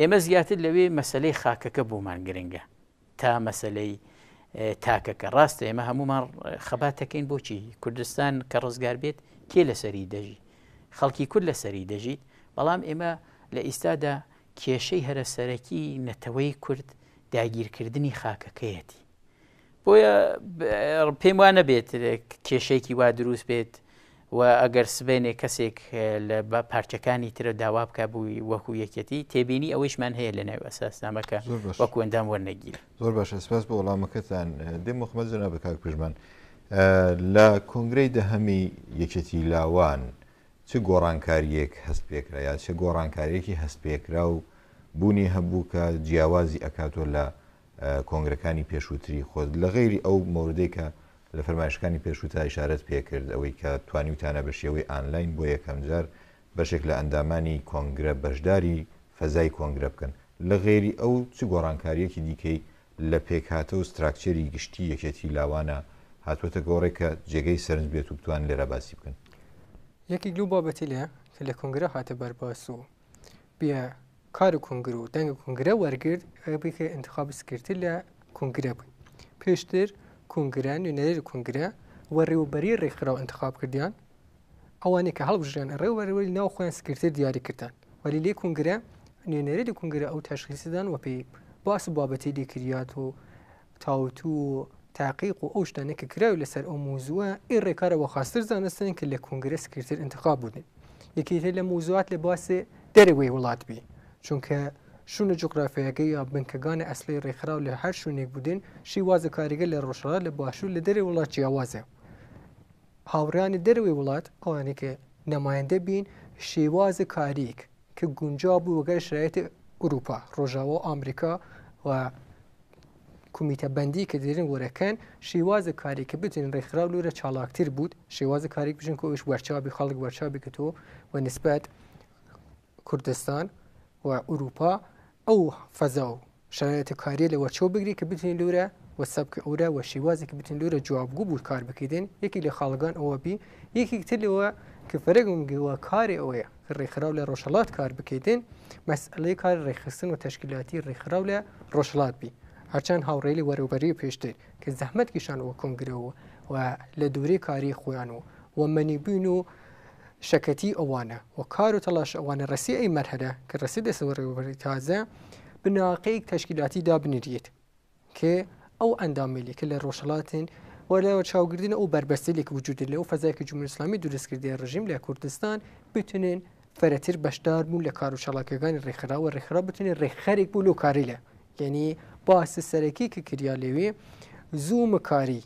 ئێمە زیاتر لەوێ مەسلەی خاکەکە بۆمان گرنگە تا مەسلەی تاکەکە ڕاستە ئێمە هەمومان خەباتەکەین بۆچی کوردستان کە ڕزگار بێت کێ لەسەری دەژی خەڵکی کورد لەسەری دەژیت بەڵام ئێمە لە ئیستادا کێشەی هەرەسەرەکی نەتەوەی کورد داگیرکردنی خاکەکەیەتی بۆیە پێم وانە بێت کێشەیەکی وا دروست بێت و ئەگەر سبێنێ کەسێک لە پارچەکانی ترە داوا بکە بووی وەکو یەکێتی تێبینی ئەوەیشمان هەیە لە ناو ئەساسنامەکە وەکو ئەندام وەرنەگیر زۆر باشە سپاس بۆ وەڵامەکەتان دێم محەممەد جەناب کاک پژمان لە کۆنگرەی دەهەمی یەکێتی لاوان چه گۆڕانکاریەک هەست پێکرا یا چه گۆڕانکاریەکی هەست پێکرا و بوونی هەبوو کە جیاوازی ئەکاتۆ لە کۆنگرەکانی پێشووتری خۆت لە غەیری ئەو مۆردەی کە لە فەرمایشەکانی پێشووتە ئیشارەت پێکرد ئەوەی کە توانیوتانە بە شێوەی ئانلاین بۆ یەکەم جار بەشێک لە ئەندامانی کۆنگرە بەشداری فەزای کۆنگرە بکەن لە غێری ئەو چ گۆڕانکاریەکی دیکەی لە پێکهاتە و ستراکچەری گشتی یەکێتی لاوانە هاتووەتە گۆڕێک کە جێگەی سەرنج بێت و بتوان لێرە باسی بکەن یەکی گلو بابەتی لێ کە لە کۆنگرە هاتە بەرباس و بیا کار و کۆنگر و دەنگ کۆنگرە وەرگرت بکە انتخابی سکرتر لە کۆنگرە بووین پێشتر کۆنگرە نوێنەری کۆنگرە وەڕێوەبەری ڕێکخراو انتخاب کردیان ئەوانەی کە هەڵبژیان ڕێوەبەری ناو خۆیان سکرتر دیاری کردن وەلی لێ کۆنگرە نوێنەری کۆنگرە ئەو تەشخیصدان و پێی باس بابەتی لێکردیات و تاوت و تاقیق و ئەو شتانە کە کراوی لەسەر ئەو موزووە ئێ ڕێکارەوە خاستر زانستن کە لە کۆنگرە سکرتر انتخاب بوون یەکێتر لە موزوعات لە باسێ دەرەوەی وڵات بی چونکە شوونە جوگرافیەکەی یا بنکەگانی ئەسلی ڕێکخراو لە هەر شوێنێک بودن شیوازە کاریگە لە ڕۆژهەڵات لە باشوور لە دەرەوەی وڵات جیاوازە هاوڕانی دەرەوەی وڵات ئەوانەی کە نەمایەندە بین شێوازە کاریک کە گونجا بوو وەگەر شرایەتی ئوروپا ڕۆژاوە ئامریکا و کومیتە بەندی کە دێرن وەرەکەن شێوازە کاری کە بتوانین ڕێکخراو لورە چالاکتر بود شێوازە کاریک بژن کە ئەوش وەرچابی خەڵک وەرچابی کە تۆ و نسبەت کوردستان و ئوروپا ئەو فەزا و شرایەتی کاری لە وەرچۆ بگری کە بتوانین لورە و سەبکە ئەورە و شێوازی کە بتوانین لورە جوابگو بوو کار بکەیدن یەکی لە خاڵگان ئەوە بی یەکی تر لەوە کە فەرەگمگەوە کاری ئەوەیە کە ڕێکخراو لە ڕۆژهەڵات کار بکەیدن مەسئلەی کار ڕێکخستن و تەشکیلاتی ڕێکخراو لە ڕۆژهەڵات بی هەرچەند هاوڕێی وەرەوبەری پێشتر کە زەحمەتکیشانەوە کۆنگرەوە و لە دوورەی کاری خۆیان و مەنیبوون و شەکەتی ئەوانە و کار و تەلاش ئەوانە ڕسی ئەی مەرحەلە کە ڕسی دەسە وەرەوبەری تازە بناقەیەک تەشکیلاتی دابنێریت کە ئەو ئەندامێلی کە لە ڕۆژهەڵاتن وەلەوە چاوگرتن ئەو بربەستێک وجود لەو فەزایکە جمهوری ئیسلامی دروستکردی ڕژیم لە کوردستان بتونن فەرەتر بەشدار بوون لە کار و چالاکیەکانی ڕێکخراو و ڕێکخراو بتونێت ڕێکخەرێک بوو لەو کاری لە یعنی باسی سەرەکی کە کریا لەوێ زوومە کاری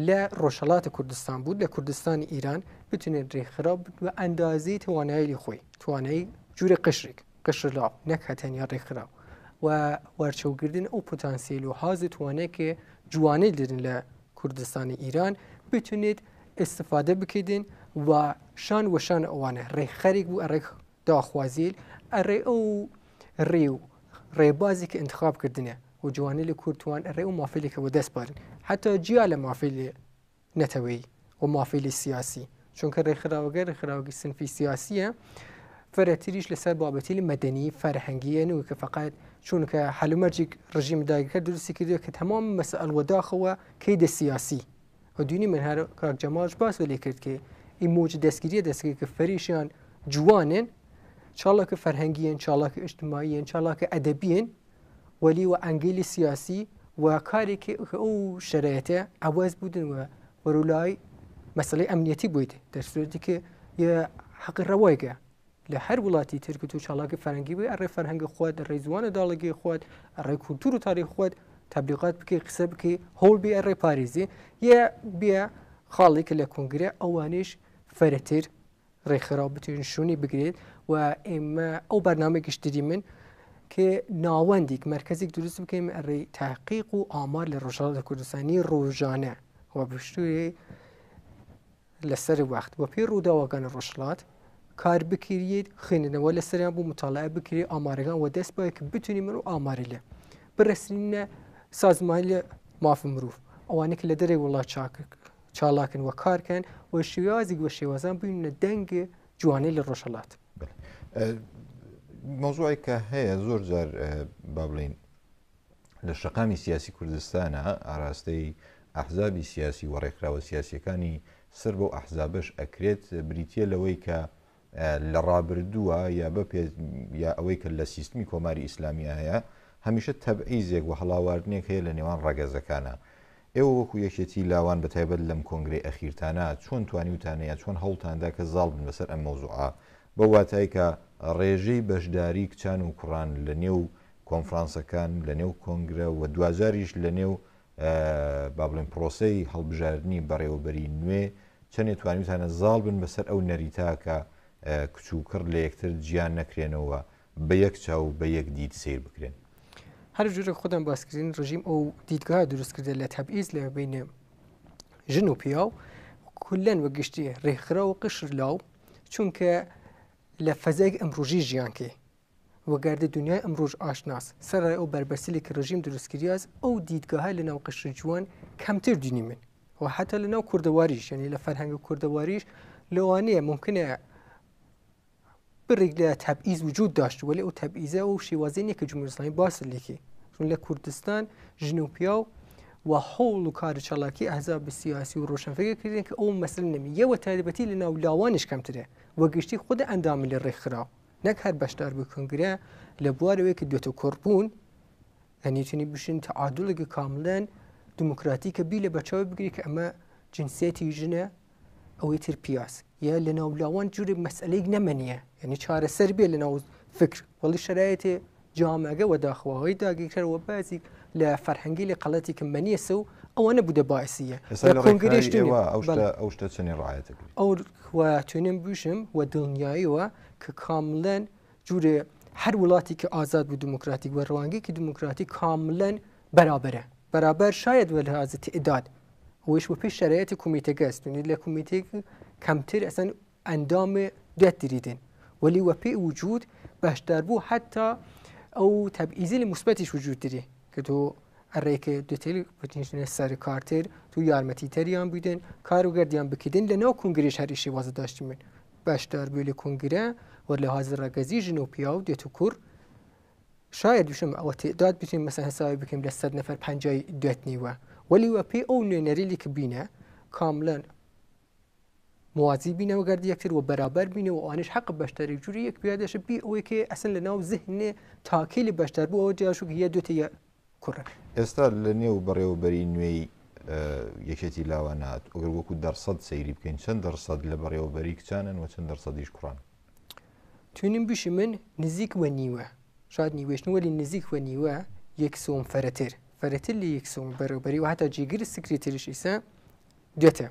لە ڕۆژهەڵاتە کوردستان بود لە کوردستانی ئیران بتونێت ڕێکخراو و ئەندازی توانایی خۆی توانایی جوورە قشر لاو نەک هەتەنیا ڕێکخراو و وەرچەوگرتن ئەو پۆتانسیل و حازی توانەیەکێ جوانەی دێن لە کوردستانی ئیران بتونێت استفاده بکەیدن و شان وەشان ئەوانە ڕێکخەرێک بوو ئەڕێک داخوازیل ئەڕێ ئەو ڕێ و ڕێبازی کە انتخاب کردنە و جوانی لە کورتوان ئەڕێ و مافێلێکەوە دەست بارن حتا جیا لە مافێلی نەتەوەی و مافێلی سیاسی چونکە ڕێکخراوەگە ڕێکخراوەکی سنفی سیاسیە فەرەتریش لەسەر بابەتی مەدەنی فەرهەنگیەن و کە فقط چونکە حلومەرجی ڕژیم داگەکە درستی کردو کە تەمام مەسئل وەداخەوە کەیدە سیاسی و دوینی من هەر کاک جەماڵ باس لێ کرد کە ئیمۆج دەستگیریە دەستگیر کە فەریشیان جوانن چاڵاکە فەرهەنگیان چاڵاکە ئیجتماعیان چاڵاکە ئەدەبیان وەلی و ئەنگێلی سیاسی و کارێکی ئەو شرایەتە ئەواز بودن و وەرولای مەسئلەی ئەمنیەتی بوویت دەرسوێتی کە یە حەقی ڕەوایگە لە هەر وڵاتی ترکت و چاڵاکی فەرهەنگی بێ ئەڕێ فەرهەنگی خۆت ڕێ زوانە داڵگی خۆت ئەڕێ کولتور و تاریخ خۆت تبلیغات بکەی قسە بکەی هەوڵ بێ ئەڕێ پارێزی یە بێ خاڵی کە لە کۆنگرە ئەوانش فەرەتر ڕێکخراو بتوین شوونی بگرێت و ئێمە ئەو بەرنامێکیشتری من کە ناوەندێک مرکزێک دروست بکەین ئەڕێ تحقیق و ئامار لە ڕۆژهەڵاتی کوردستانی ڕۆژانە و بشتوی لەسەر وەخت و پێ ڕووداوەکان ڕۆژهەڵات کار بکرێت خوێندنەوە لەسەریان بوو مطالعە بکرێت ئامارەکان و دەست بە کە بتونی من و ئاماری لێ بڕستنە سازمانی لە مافی مرۆڤ ئەوانێک لە دەرەی وڵات چالاکن و کارکەن و شێوازێک وە شێوازان بووینە دەنگ جوانەی لە ڕۆژهەڵات مۆزوعی کە هەیە زۆر جار با بڵین لە شەقامی سیاسی کوردستانە ئاراستەی ئەحزابی سیاسی و ڕێکخراوە سیاسیەکانی سەر بۆ ئەحزابش ئەکرێت بریتە لەوەی کە لە ڕابردووە یا ئەوەی کە لە سیستمی کۆماری ئیسلامی هەیە هەمیشە تەبعیزێک و هەڵاواردنێک هەیە لە نێوان ڕەگەزەکانە ئێوە وەکو یەکێتی لاوان بەتایبەت لەم کۆنگرەی ئەخیرتانە چۆن توانی وتانەیە چۆن هەوڵتاندا کە زاڵ بن بەسەر ئەم مەوزوعە بە واتای کە ڕێژەی بەشداری کچان و کوڕان لە نێو کۆنفرانسەکان لە نێو کۆنگرە و دوازاریش لە نێو با بڵێن پرۆسەی هەڵبژاردننی بەڕێوەبەری نوێ چەندێ توانیوتانە زاڵ بن بەسەر ئەو نەریتاکە کچ و کرد لە یەکتر گیان نەکرێنەوە بە یەک چاو بە یەک دید سیر بکرێن هەر جورە خۆدان باسکردین ڕژیم ئەو دیدگاه دروستکردە لە تەبعیز لە بینە ژن و پیا و کولەن وەگشتی ڕێکخرا و قشر لاو چونکە لە فەزایك ئەمڕۆژی ژیانکێ وەگەردە دنیای ئەمڕۆژ ئاشناس سەرای ئەو بربەسیلی کە ڕژیم دروستکریاز ئەو دیدگاهای لەناو قشر جوان کەمتر دینی من و حتا لەناو کوردەواریش یعنی لە فەرهەنگە کوردەواریش لەوانەیە ممکنە بڕێک لە تەبعیز وجود داشت ولی ئەو تەبعیزە و شێوازێنێک کە جمهوری ئیسلامی باس لێکی چون لە کوردستان ژن و پیا و هەوڵ و کاری چالاکی ئەحزاب سیاسی و ڕۆشنفکر کردن کە ئەو مەسەلە نەمی یەوە تایبەتی لەناو لاوانش کەمترە وەگشتی خودە ئەندامی لە ڕێکخراو نەک هەر بەشدار بوو کۆنگرە لە بوارەوەی کە دوێتە کۆڕبوون هەنیتونی بشین تەعادوڵێکی کاملەن دموکراتیکە بی لە بەچاوی بگری کە ئەمە جنسیەتی ژنە ئەوەی تر پیاس یا لەناو لاوان جوری مەسئلەیەک نەمەنیە یعنی چارەسەر بێ لەناو فکر وەڵی شرایەتێ جامعه و داخواهی داگیرکرد و بازی لە فەرهەنگی لە قەڵەتی کە مەنیەسە و ئەوانە بوودە باعسیە ئەو شتە چنی ڕایەتە ئەو توێنم بوشم و دڵنیاییەوە کە کاملەن جوورێ هەر وڵاتی کە ئازاد بوو دموکراتیک و ڕەوانگەیەکی دموکراتی کاملەن بەرابەر شاید وە لە هازە تعداد ئەوەش بۆ پێش شەرایەتی کومیتەکە ئەستونی لە کومیتێک کەمتر ئەسەن ئەندامێ دوێت دیریدن ولی وە پێی وجود بەشدار بوو حتا ئەو تەبعیزی لە موسبەتیش وجود دری کە تۆ ئەڕێکە دوێتێلی بتنیشتنە سەر کارتر تو یارمەتی تەریان بوویدن کار و گەردیان بکردن لە ناو کنگریش هەریشی وازە داشتی من بەشدار بوو لە کنگرە و لە هازە ڕەگەزی ژن و پیا و دێت و کوڕ شاید دوشم ئەوە تێداد بتین مەسە هەساوی بکەین لە 100 نەفەر 50 دوێتنیوە ولی وە پێی ئەو نوێنەریلی کە بینە کاملەن موازی بینەوە گەردی یەکتر و بەرابەر بینە و ئەوانش حەق بەشداری جووری یەک پیادەشە بی ئەوەی کە ئەسن لە ناو زیهنێ تاکەی لە بەشدار بوو ئەوە جیاشوک هەیە دوێتە کوڕە ئێستا لە نێو بەڕێوەبەری نوێی یەکێتی لاوانات ئەگەر وەکو دەرسەد سەیری بکەین چەند دەرسەد لە بەڕێوەبەری کچانن و چەند دەرسەدیش کوڕان توێنم بشی من نزیک وە نیوە شاید نیوێشنوەلی نزیک وە نیوە یەک سۆم فەرەتر لە یەک سۆم بەڕێوەبەری و هەتا جێگیری سکرێتریش ئیسا دوێتە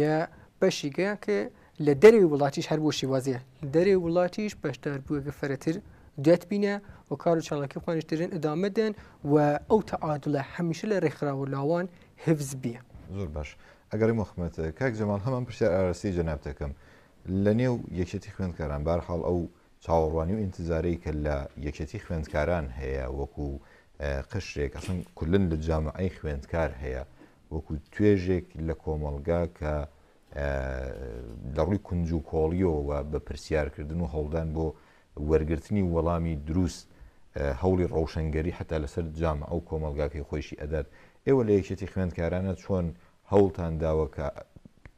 یا بەشیگە کە لە دەروی وڵاتیش هەر بۆ شیوازیە لە دەروی وڵاتیش بەشدار بووەگە فەرەتر دوێت بینە و کار و چاڵەکە خوانشترن ئەدامەدەن و ئەو تەعادلە هەمیشە لە ڕێکخراوە لاوان حفز بیە زۆر باش ئەگەری مخمەت کاک جەمال هەمان پرسیار ئاراستی جەنابتەکەم لە نێو یەکێتی خوێندکاران بەرحاڵ ئەو چاوەڕوانی و ئینتزارەی کە لە یەکێتی خوێندکاران هەیە وەکو قشرێک ئەسن کولن لە جامعەی خوێندکار هەیە وەکو توێژێک لە کۆمەڵگا کە لە ڕووی کونج و کۆڵیەوە بە پرسیارکردن و هەوڵدان بۆ وەرگرتنی وەڵامی دروست هەوڵی ڕەوشنگەری حتا لەسەر جامعە و کۆمەلگاکەی خۆشی ئەدات ئێوە لە یەکێتی خوێندکارانە چۆن هەوڵتان داوە کە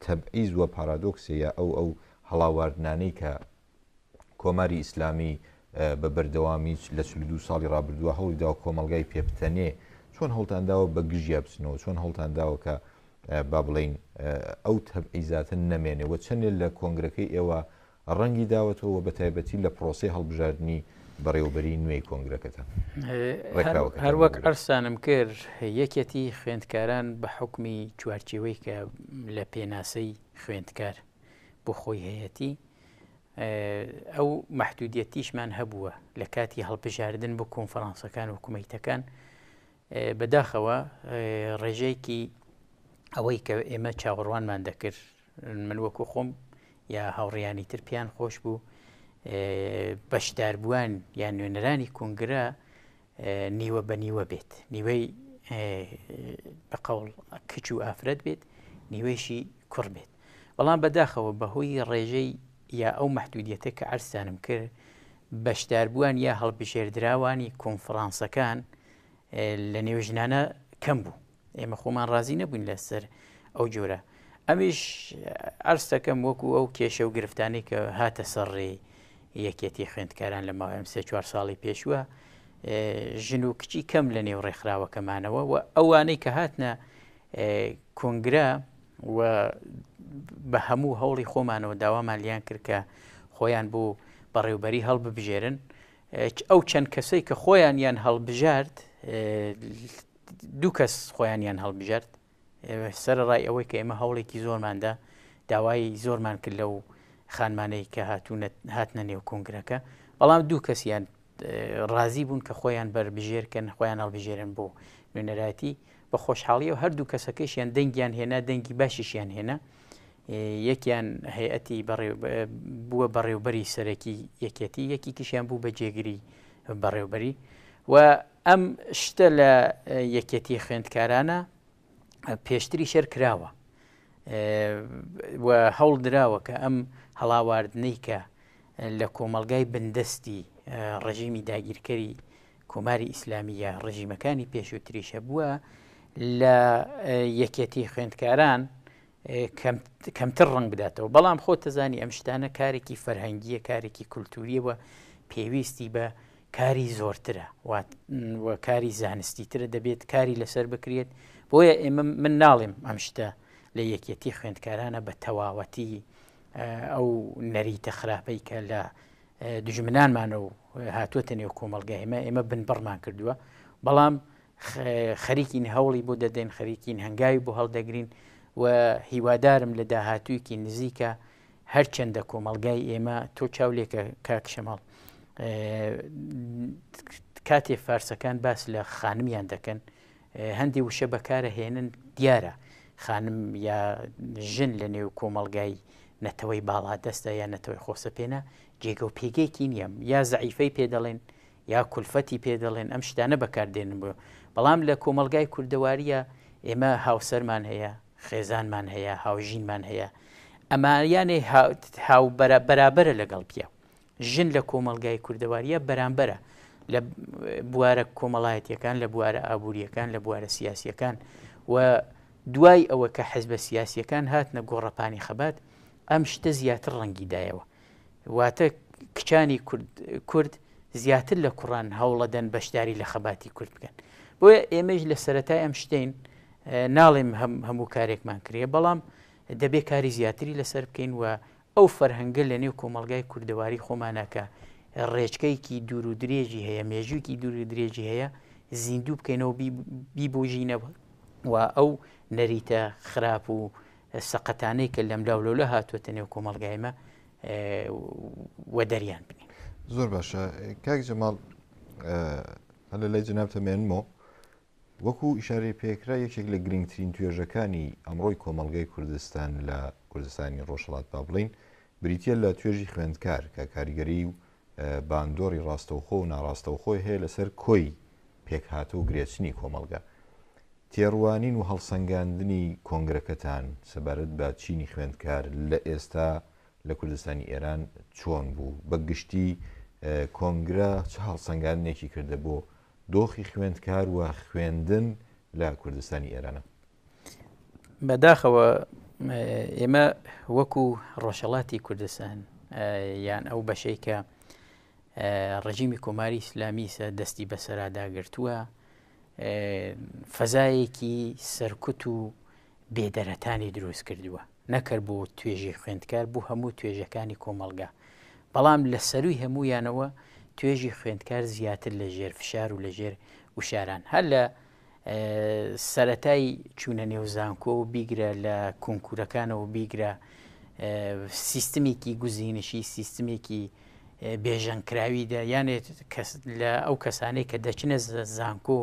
تەبعیز وە پارادۆکسەیە ئەو هەڵاواردنانەی کە کۆماری ئیسلامی بە بەردەوامی لە 42 ساڵی ڕابردووە هەوڵی داوە کۆمەلگای پێبتەنێ چۆن هەوڵتان داوە بە گژیا بچنەوە چۆن هەوڵتان داوە کە با بڵین ئەو تەبعیزاتن نەمێنێەوە چەندێک لە کۆنگرەکەی ئێوە ڕەنگی داوەتەوە بە تایبەتی لە پرۆسی هەڵبژاردننی بەڕێوەبەری نوێی کۆنگرەکەتە هەروەک ئەرسانم کرد یەکێتی خوێندکاران بە حکمی چوارچێوەی کە لە پێناسەی خوێندکار بۆ خۆی هەیەتی ئەو مەحدودیەتیشمان هەبووە لە کاتی هەڵبژاردن بۆ کۆنفەرانسەکان و حکوومەتەکان بەداخەوە ڕێژەیەکی ئەوەی کە ئێمە چاوەڕوانمان دەکرد من وەکو خۆم یا هاوڕێیانی تر پیان خۆش بوو بەشداربووان یان نوێنەرانی کۆنگرە نیوە بە نیوە بێت نیوەی بەقەوڵ کچ و ئافرەت بێت نیوەیشی کوڕ بێت بەڵام بەداخەوە بەهۆی ڕێژەی یا ئەو مەحدودیەتە کە عەرزانم کرد بەشداربووان یا هەڵبژێردراوانی کۆنفرانسەکان لە نێوژنانە کەم بوو ئێمە خۆمان ڕازی نەبووین لەسەر ئەو جۆرە ئەمیش عەرز دەکەم وەکو ئەو کێشە و گرفتانەی کە هاتە سەرڕێ یەکێتی خوێندکاران لە ماوەی 3-4 ساڵی پێشووە ژن و کچی کەم لە نێو ڕێکخراوەکەمانەوە و ئەوانەی کە هاتنە کۆنگرە و بە هەموو هەوڵی خۆمانەوە داوامان لیان کرد کە خۆیان بۆ بەڕێوبەری هەڵببژێرن ئەو چەند کەسەی کە خۆیان یان هەڵبژارد دوو کەس خۆیان یان هەڵبژارد سەرڕای ئەوەی کە ئێمە هەوڵێکی زۆرماندا داوای زۆرمان کرد لەو خانمانەی کە هاتنە نێو کۆنگرەکە بەڵام دوو کەسیان ڕازی بوون کە خۆیان بەربژێرکەن خۆیان هەڵبژێرن بۆ نوێنەراتی بە خۆشحاڵیە و هەردوو کەسەکەیشیان دەنگیان هێنا دەنگی باشیشیان هێنا یەکیان هەیەتی بووە بەڕێوبەری سەرەکی یەکێتی یەکیکیشیان بوو بە جێگیری بەڕێوبەری و ئەم شتە لە یەکێتی خوێندکارانە پێشتری شەر کراوە و هەوڵ دراوە کە ئەم هەڵاواردنەی کە لە کۆمەلگای بندستی ڕژیمی داگیرکەری کۆماری ئیسلامیە ڕژیمەکانی پێشووتریشە بووە لە یەکێتی خوێندکاران کەمتر ڕنگ بداتەوە بەڵام خۆ تەزانی ئەم شتانە کارێکی فەرهەنگیە کارێکی کولتوریەوە پێویستی بە کاری زۆرترە و کاری زانستیترە دەبێت کاری لەسەر بکرێت بۆیە ئێمە من ناڵێم ئەم شتە لە یەکێتی خوێندکارانە بە تەواوەتی ئەو نەریتە خراپەی کە لە دژمنانمانە و هاتووەتە نێو کۆمەڵگای ئێمە بنبڕمان کردووە بەڵام خەریکین هەوڵی بۆ دەدەین خەریکین هەنگاوی بۆ هەڵدەگرین و هیوادارم لە داهاتوویەکی نزیکە هەرچەندە کۆمەڵگای ئێمە تۆ چاولێکە کاکشەماڵ کاتێ فارسەکان باس لە خانمیان دەکەن هەندی وشە بەکارە هێنن دیارە خانم یا ژن لە نێو کۆمەڵگای نەتەوەی باڵا دەستە یا نەتەوەی خۆسەپێنە جێگە و پێگەیکی نییە یا زەعیفەی پێ دەڵێن یا کولفەتی پێ دەڵێن ئەم شتانە بەکاردێنن بۆ بەڵام لە کۆمەڵگای کوردەواریە ئێمە هاوسەرمان هەیە خێزانمان هەیە هاوژینمان هەیە ئەمایانێ هاو بەرابەرە لەگەڵ پیا ژن لە کۆمەڵگای کوردەواریە بەرامبەرە لە بوارە کۆمەڵایەتیەکان لە بوارە ئابوووریەکان لە بوارە سیاسیەکان و دوای ئەوە کە حەزبە سیاسیەکان هاتنە گۆڕەپانی خەبات ئەم شتە زیاتر ڕەنگیدایەوە واتە کچانی کورد زیاتر لە کوڕان هەوڵەدەن بەشداری لە خەباتی کورد بکەن بۆیە ئێمەش لە سەرەتای ئەم شتین ناڵێم هەموو کارێکمان کرێ بەڵام دەبێت کاری زیاتری لەسەر بکەین و ئەو فەرهەنگە لە نێو کۆمەڵگای کوردەواری خۆمانەکە ڕێچکەیەکی دوور و درێژی هەیە مێژووکی دوور و درێژی هەیە زیندوو بکەینەوە بیبۆژینەوە و ئەو نەریتە خراپ و سەقەتانەی کە لەم لاولۆلە هاتووەتە نێو کۆمەڵگایمە وە دەریان بنین. زۆر باشە کاک جەماڵ هەلە لای جەناب تەمێنمەوە وەکو ئیشارەی پێکرا یەکێک لە گرنگترین توێژەکانی ئەمڕۆی کۆمەڵگای کوردستان لە کوردستانی ڕۆژهەڵات با بڵین بریتە لە توێژی خوێندکار کە کاریگەری و باندۆری ڕاستەوخۆ و ناڕاستەوخۆی هەیە لەسەر کۆی پێکهاتە و گرێچنی کۆمەڵگا تێڕوانین و هەڵسەنگاندنی کۆنگرەکەتان سەبارەت بە چینی خوێندکار لە ئێستا لە کوردستانی ئێران چۆن بوو بە گشتی کۆنگرە چه هەڵسەنگاندنێکی کردە بۆ دۆخی خوێندکار و خوێندن لە کوردستانی ئێرانە بەداخەوە ئێمە وەکو ڕۆژهەڵاتی کوردستان یان ئەو بەشەی کە ڕژیمی کۆماری ئیسلامی دەستی بەسەراداگرتووە فەزایەکی سەرکوت و بێدەرەتانی دروست کردووە نەکرد بۆ توێژی خوێندکار بوو هەموو توێژەکانی کۆمەڵگا بەڵام لە سەروی هەمویانەوە توێژی خوێندکار زیاتر لە ژێر فشار و لە ژێر وشاران هەر لە سەرەتای چوونە نێو زانکۆ و بیگرە لە کۆنکورەکانەوە بیگرە سیستمێکی گوزینشی سیستمێکی بێژەنکراویدا یانێت لە ئەو کەسانەی کە دەچنە زانکۆ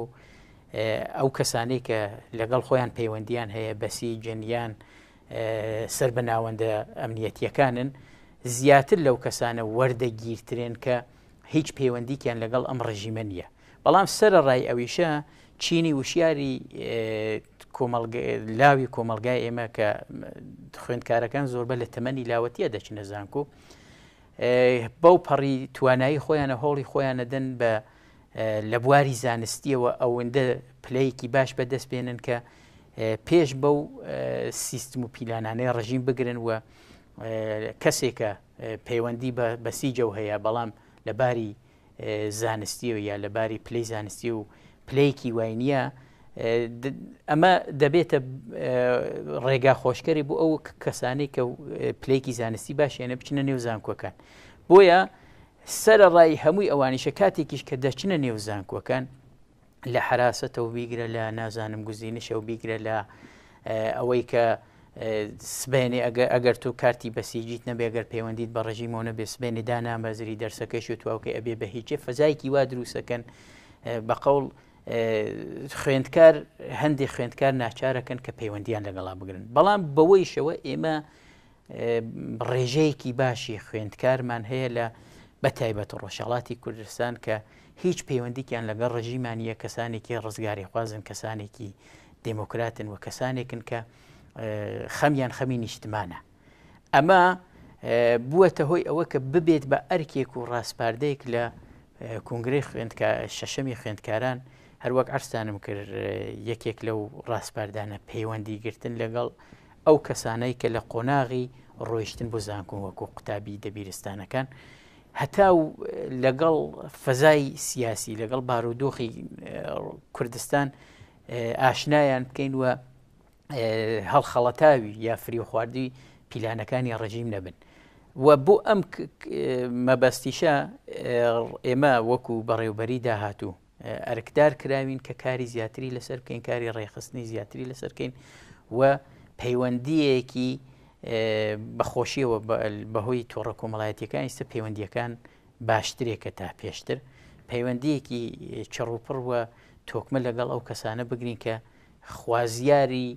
ئەو کەسانەی کە لەگەڵ خۆیان پەیوەندیان هەیە بەسی جەنیان سەر بە ناوەندە ئەمنیەتیەکانن زیاتر لەو کەسانە وەردەگیرترێن کە هیچ پەیوەندیکیان لەگەڵ ئەم ڕژیمە نییە بەڵام سەرەڕای ئەویشە چینی وشیاری لاوی کۆمەڵگای ئێمە کە خوێندکارەکان زۆربە لە تەمەنی لاوەتیە دەچنە زانکۆ بەو پەڕی توانایی خۆیانە هۆڵی خۆیانەدەن بە لە بواری زانستیەوە ئەوەندە پلەیەکی باش بەدەست بێنن کە پێش بەو سیستم و پیلانانەی ڕژیم بگرن و کەسێکە پەیوەندی بە سیجە هەیە بەڵام لەباری زانستیەوە یا لەباری پلەی زانستی و پلەیەکی وای نییە ئەمە دەبێتە ڕێگا خۆشکەری بۆ ئەو کەسانەی کە پلەیەکی زانستی باشێنە بچنە نێو زانکۆکان بۆیە سەرەڕای هەمووی ئەوانیشە کاتێکیش کە دەچنە نێو زانکۆکان لە حراستەوە بیگرە لە نازانم گوزینشە و بیگرە لە ئەوەی کە سبێنێ ئەگەر تو کارتی بەسیجیت نەبێگەر پەیوەندیت بە ڕژیمەوە نەبێ سبێنێ دانامەزری دەرسەکەش و تواوکە ئەبێ بە هیچێ فەزایکی وا دروستەکەن بە قەوڵ خوێندکار هەندێک خوێندکار ناچارەکەن کە پەیوەندیان لەگەڵا بگرن بەڵام بەوەیشەوە ئێمە ڕێژەیەکی باشی خوێندکارمان هەیە لە بەتایبەت ڕۆژهەڵاتی کوردستان کە هیچ پەیوەندیکیان لەگەڵ ڕژیمانیە کەسانێکی ڕزگاری خوازن کەسانێکی دموکراتن و کەسانێکن کە خەمیان خەمی نیشتمانە ئەمە بووەتە هۆی ئەوە کە ببێت بە ئەرکێک و ڕاستپاردەیەک لە کۆنگرەی شەشەمی خوێندکاران هەروەک عرسانم کرد یەکێک لەو ڕاستپاردانە پەیوەندی گرتن لەگەڵ ئەو کەسانەی کە لە قۆناغی ڕۆیشتن بۆ زانکۆ وەکو قوتابی دەبیرستانەکان هەتا و لەگەڵ فەزای سیاسی لەگەڵ بارودۆخی کوردستان ئاشنایان بکەین و هەڵخەڵەتاوی یا فری و خواردی پیلانەکانی ڕژیم نەبن و بۆ ئەم مەبەستیشە ئێمە وەکو بەڕێوبەری داهاتوو ئەرکدار کراوین کە کاری زیاتری لەسەر بکەین، کاری ڕێخستنی زیاتری لەسەر بکەین و پەیوەندیەکی بەخۆشیەوە بەهۆی تۆڕە کۆمەڵایەتیەکان ئێستا پەیوەندیەکان باشترێکە تا پێشتر، پەیوەندیەکی چڕوپڕ وە تۆکمە لەگەڵ ئەو کەسانە بگرین کە خوازیاری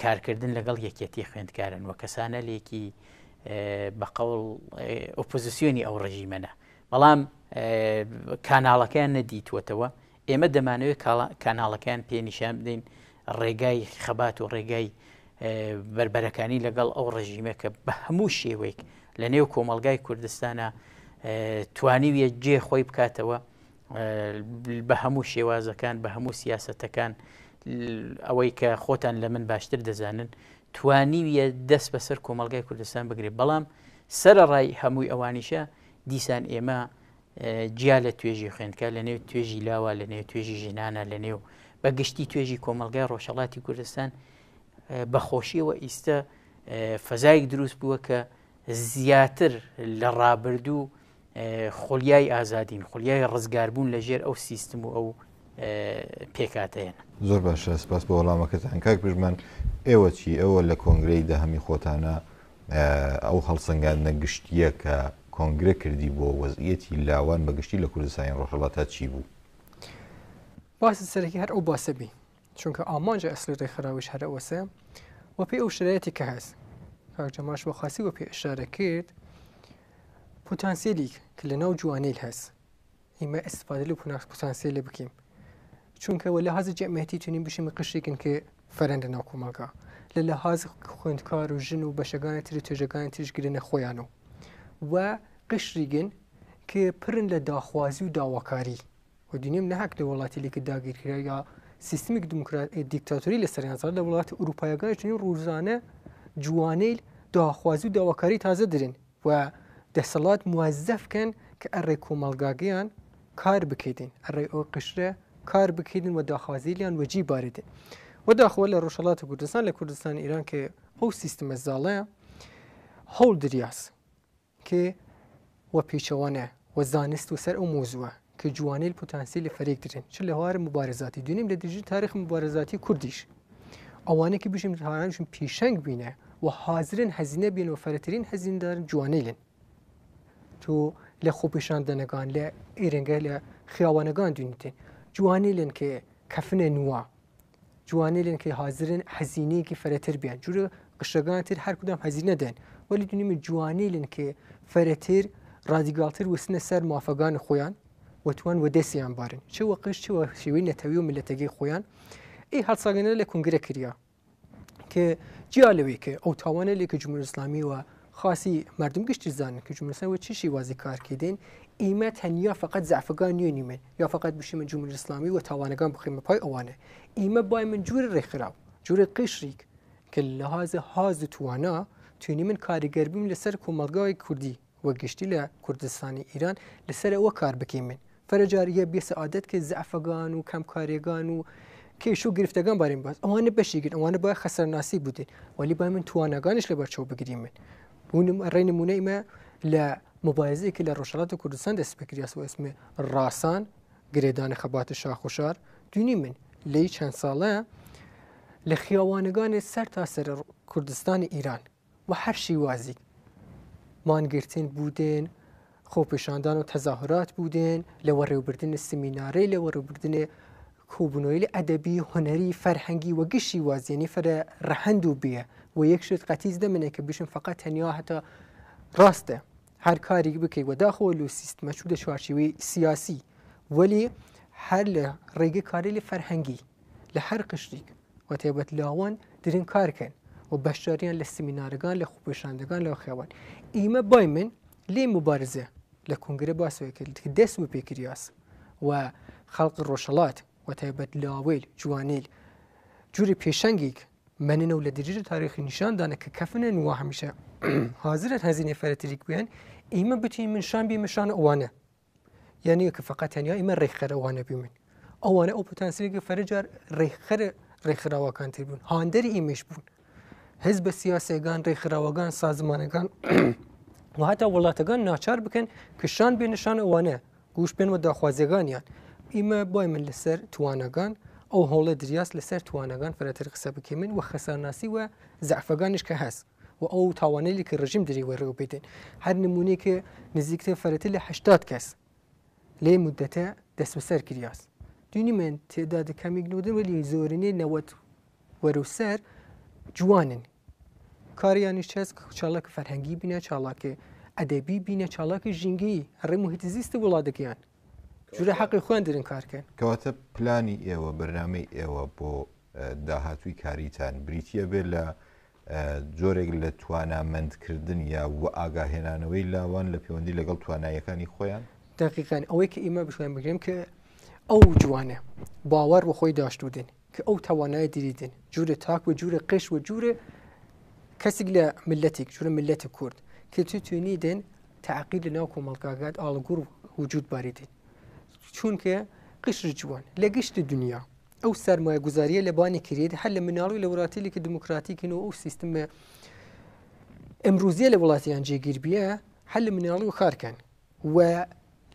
کارکردن لەگەڵ یەکێتی خوێندکارن و کەسانە لێکی بەقەوڵ ئۆپۆزیسیۆنی ئەو ڕژیمەنە، بەڵام کاناڵەکەیان نەدیتوەتەوە. ئێمە دەمانەوێت کاناڵەکەیان پێنیشان بدەین ڕێگای خەبات و ڕێگای بربەرەکانی لەگەڵ ئەو ڕژیمە کە بە هەموو شێوەیەک لە نێو کۆمەلگای کوردستانە توانیویە جێ خۆی بکاتەوە بە هەموو شێوازەکان، بە هەموو سیاسەتەکان، ئەوەی کە خۆتان لە من باشتر دەزانن، توانیویە دەست بەسەر کۆمەلگای کوردستان بگرێت. بەڵام سەرەڕای هەمووی ئەوانیشە دیسان ئێمە جیا لە توێژی خوێندکە، لە نێو توێژی لاوە، لە نێو توێژی ژنانە، لە نێو بەگشتی توێژی کۆمەلگای ڕۆژهەڵاتی کوردستان بەخۆشیەوە ئیستە فەزایك دروست بووە کە زیاتر لە ڕابردوو خولیای ئازادین، خولیای ڕزگاربوون لە ژێر ئەو سیستم و ئەو پێکاتەیەن. زۆر باشە، سپاس بە وەڵامەکەتان. کاک پژمان، ئێوە چی؟ ئەوە لە کۆنگرەی داهەمی خۆتانە ئەو هەڵسەنگاندنە گشتیە کە کۆنگرە کردی بۆ وەزعیەتی لاوان بەگشتی لە کوردستانی ڕۆژهەڵاتە چی بوو؟ باسی سەرەکی هەر ئەو باسە بی، چونکە ئامانجە ئەسلی ڕێکخراویش هەر ئەوەسە و پێی ئەو شرایەتی کە هەست کاک جەماش بۆ خاسی وە پێ ئشارە کرد پۆتانسیێلی کە لە ناو جوانیل هەست، ئێمە ئەستفادە لە پۆتانسیێلە بکەین، چونکە وە لە هەز جەمعیەتی تونین بشین قشێکن کە فەرەندە ناو کۆمەلگا، لە لەحاز خوێندکار و ژن و بەشەکانی تری توێژەکانی تریش گرنە خۆیانەوە و قشریگن کە پرن لە داخوازی و داواکاری و دنیم نەهاک لە وڵاتی لێکە داگیرکرا یا سیستمێک دیکتاتۆری لە سەریانزار لە وڵاتی ئوروپایەکانی چنین ڕووزانە جوانیل داخوازی و داواکاری تازە درن و دەسەڵات موەزەفکەن کە ئەڕێ کۆمەلگاگەیان کار بکەیتن، ئەڕێ ئەو قشرە کار بکەیتن و داخوازیلیان وەجی باردن و داخۆ لە ڕۆژهەڵاتی کوردستان لە کوردستانی ئیران کە ئەو سیستمە زاڵەیە هەوڵ دریاس کە وە پێچەوانە و زانست و سەر ئەو مۆزووە کە جوانیل پۆتانسیل لە فەرێک درن چ لە هوارە مبارزاتی دوێنیم لە دژی تاریخ مبارزاتی کوردیش ئەوانێکی بژیم هاانشم پیشەنگ بینە و حازرن هەزینە بێن و فەرەترین هەزیندارن جوانیلن تۆ لە خۆپیشاندنەکان لە ئێرەنگە لە خیاوانەکان دوێنیتن جوانیلن کە کەفنە نووە، جوانیلن کە حازرن هەزینەیەکی فەرەتر بیان جورە قشەکان تر هەر کدام هەزینە دەن وەلی دوێنێ جوانیلن کە فەرەتر ڕادیگالتر وسنە سەر مافەکان خۆیان وتوان و دەستیان بارن چ وە قش چ وە شێوەی نەتەوی و ملەتەکەی خۆیان ئەی هەڵساگەنە لە کنگرە کردیا کە جیا لەوەی کە ئەو تاوانە لێکە جمهوری ئیسلامی و خاصی مردم گشتی زانن کە جمهوری ئیسلامی چی شێوازی کارکردین ئێمە تەنیا فقط زعفەکان نوێنیمن یا فقط بشیمە جمهوری ئیسلامی و تاوانەکان بخیمە پای ئەوانە ئێمە بای من جوورە ڕێکخراو جوورە قشریک کە لە هاز توانە توێنی من کاریگەر بیم لەسەر کۆمەلگای کوردی وە گشتی لە کوردستانی ئیران لەسەر ئەوە کار بکەین من فەرجاریە بێسەعادەت کە زعفەکان و کەمکاریەکان و کێش و گرفتەکان بارین باز ئەوانە بەشیگرن ئەوانە باید خەسەرناسی بودین ولی بای من توانەکانش لە بەرچەو بگرین من ڕێی نمونە ئێمە لە مبارزەیەکی لە ڕۆژهەڵاتی کوردستان دەست بکریاس و ئەسمێ ڕاسان گرێدانی خەباتە شاخۆشار دوینی من لەی چەند ساڵەیە لە خیاوانەکانی سەر تا سەر کوردستانی ئیران و هەر شیوازی مانگرتن بودن خۆپیشاندان و تەزاهرات بودن لە وەڕێوەبردنی سمینارەی لە وەڕێوەبردنی کۆبوونەوەی ئەدەبی هۆنەری فەرهەنگی و گشتی وازیێنی فەرە ڕەهەند و بێ و یەکشت قەتیز دەمنێ کە بشم فقط تەنیا هەتا ڕاستە هەر کارێک بکەیت و داخەوە لە سیستمە چوو لە چوارچێوەی سیاسی وەلی هەر لە ڕێگە کاری لە فەرهەنگی لە هەر قشتێک و تێبەت لاوان درن کارکەن و بەشداریان لە سمینارەکان لە خۆپیشاندەکان لە خیاوان ئێمە بای من لێ مبارزە لە کنگرە باسەوەی کرد کە دەست و پێکریاس و خەڵق ڕۆژهەڵات و تایبەت لاوێل جوانیل جووری پێشەنگێک مننە و لە دژی تاریخی نیشاندانە کە کەفنن و هەمیشە حازرن هەزینەی فەرەتریک بیان ئێمە بتین من شان بیمەشان ئەوانە یعنی کە فقط تەنیا ئێمە ڕێکخەر ئەوانە بیمن ئەوانە ئەو پۆتانسیلێکی فەرجار ڕێکخراوەکان تر بوون هاندەری ئێمەش بوون حزب سیاسەکان ڕێکخراوەکان سازمانەکان و هەتا وڵاتەکان ناچار بکەن کە شان بێنە شان ئەوانە گوش بێن و داخوازیەکانیان ئیمە بای من لەسەر توانەکان ئەو هەوڵە دریاست لەسەر توانەکان فرەتر قسە بکەین و خەسارناسی وە زەعفەکانیش کە هەست و ئەو تاوانەی کە ڕژیم دەری وەرەوە بێتن هەر نمونەی کە نزیکتە فرەتر لە 80 کەس لێ مدەتە دەست بەسەر کریاست دوینی من تێداد کەمێک نودن وەلی زۆرینەی نەوەت وەرەوسەر جوانن کاریانیش هەست چاڵک فەرهەنگی بینە چاڵاکە ئەدەبی بینە چاڵاکی ژینگەی هەڕێ محیطی زیستە وڵاتەکەیان جورە حەقی خۆیان دەرن کارکەن کەواتە پلانی ئێوە بەرنامەی ئێوە بۆ داهاتووی کاریتان بریتە بێت لە جۆرێک لە توانامەندکردن یا و ئاگاهێنانەوەی لاوان لە پەیوەندی لەگەڵ توانایەکانی خۆیان دقیقاً ئەوەی کە ئێمە بشوێن بگریم کە ئەو جوانە باوەڕ بە خۆی داشتودن کە ئەو توانای دیریدن جورە تاک و جورە قش و جورە کەسێک لە ملەتێک جورە ملەتی کورد کە توانی دن تعقیل لە ناو کۆمەڵگاگات ئاڵگوڕ وجود باریدن چونکە قشر جوان لە گشتی دنیا ئەو سەرمایە گوزاریە لە بانی کرێت هەر لە مناڵی لە وڵاتی کە دموکراتیکن و ئەو سیستمە ئەمروزیە لە وڵاتیان جێگیر بیە هەر لە مناڵی و خارکەن و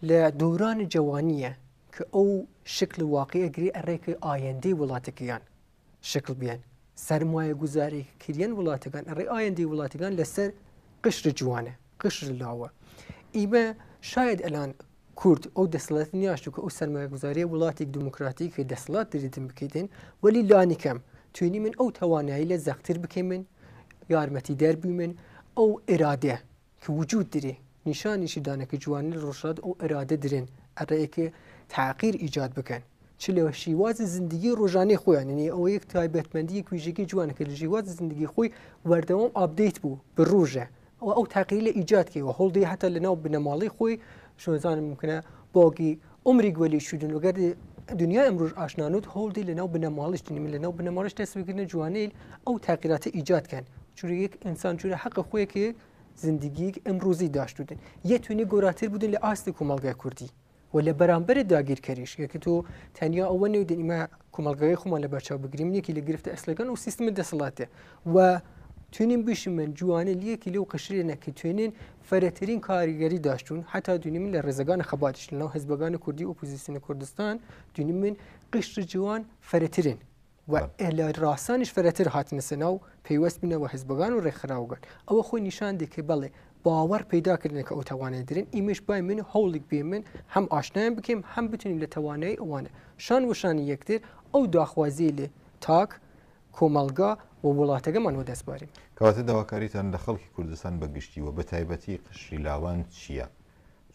لە دورانی جوانیە کە ئەو شکل واقعی گری ئەڕێکی ئایندەی وڵاتەکەیان شکل بیان سەرمایە گوزاری کردن وڵاتەکان ئەڕێ ئایندەی وڵاتەکان لەسەر قشر جوانە قشر لاوە ئیمە شاید ئەلان کورد ئەو دەسەڵات نیاشتو کە ئەو سەرمایە گوزاریە وڵاتێک دموکراتیک کە دەسەڵات دەریتن بکەیتن وەلی لانی کەم توێنی من ئەو توانایی لە زەختر بکەین من یارمەتی دەربووی من ئەو ئێرادە کە وجود درێ نیشانیشی دانەکە جوانی ڕۆژات ئەو ئێرادە درێن ئەڕێیەکە تاقیر ئیجاد بکەن چ لە شیوازی زندگی ڕۆژانەی خۆیان نی ئەو یەک تایبەتمەندی کوێژێکی جوانەکە لە ژیوازی زندگی خۆی وەردەوام ئاپدەیت بوو بە ڕۆژە ئەو تاقیری لە ئیجاد کەوە هەڵدەی هەتا لەناو بنەماڵی خۆی شۆزانم ممکنە باگی عمری گوەلی شودن وەگەر دنیا ئەمڕۆژ ئاشنانوت هەڵدەی لەناو بنەماڵش دنیمە لەناو بنەماڵش دەستبگرنە جوانەیل ئەو تاقیراتە ئیجادکەن چون یەک ئینسان جورە حەقە خۆیەکە زندگی ئەمڕۆزی داشتودن یەتوێنی گۆراتر بودن لە ئاستی کۆمەڵگای کوردی و لە بەرامبەر داگیرکەریش یەکە تۆ تەنیا ئەوە نێودن ئیمە کۆمەڵگای خۆمان لە بەرچاو بگریم یەکی لە گرفتە ئەسلەکان و سیستمە دەسەڵاتێ و توێنین بشی من جوانە لیەکی لەو قشرێنە کە توێنین فەرەترین کاریگەری داشتون حتا دوینی من لە ڕێزەکانی خەباتیش لەناو حیزبەکانی کوردی ئۆپۆزیسیۆنی کوردستان دوینی من قشر جوان فەرەترین و لە ڕاستانیش فەرەتر هاتنە سەناو پەیوەست بنەوە حیزبەکان و ڕێکخراوگەن ئەوە خۆی نیشان دێکێ بەڵێ باوەڕ پیداکردن کە ئەو توانای درێن ئیمش بای من هەوڵێک بێ من هەم ئاشنایان بکەم هەم بتونیم لە توانایی ئەوانە شان وشانی یەکتر ئەو داخوازی لێ تاک کۆمەڵگا و وڵاتەکەمانەوە دەستبارین کەواتە داواکاریتان لە خەڵکی کوردستان بەگشتیوە بە تایبەتی قشری لاوان چییە؟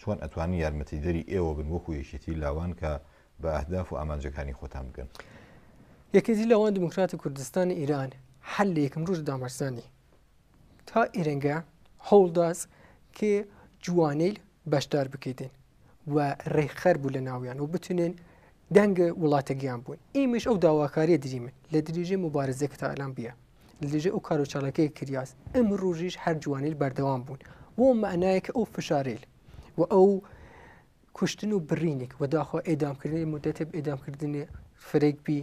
چۆن ئەتوانی یارمەتی دەری ئێوە بن وەکو یەکێتی لاوان کە بە ئەهداف و ئامانجەکانی خۆتان بگەن؟ یەکێتی لاوان دموکراتی کوردستانی ئیران هەر لە یەکەم ڕۆژ دامەرزانی تا ئێرەنگە هەوڵداز کە جوانیل بەشدار بکەیتن و ڕێکخەر بوو لە ناویان و بتونن دەنگە وڵاتەگەیان بوون ئیمش ئەو داواکاریە دریمن لە درێژەی مبارزەکە تا ئەلان بیە لە درێژەی ئەو کارۆچاڵەکەی کریاس ئەم ڕۆژیش هەر جوانیل بەردەوام بوون بۆ معنایە کە ئەو فشارێل و ئەو کوشتن و برینێک و داخوا ئێدامکردنی مدەتە ئێدامکردنی فرێک بی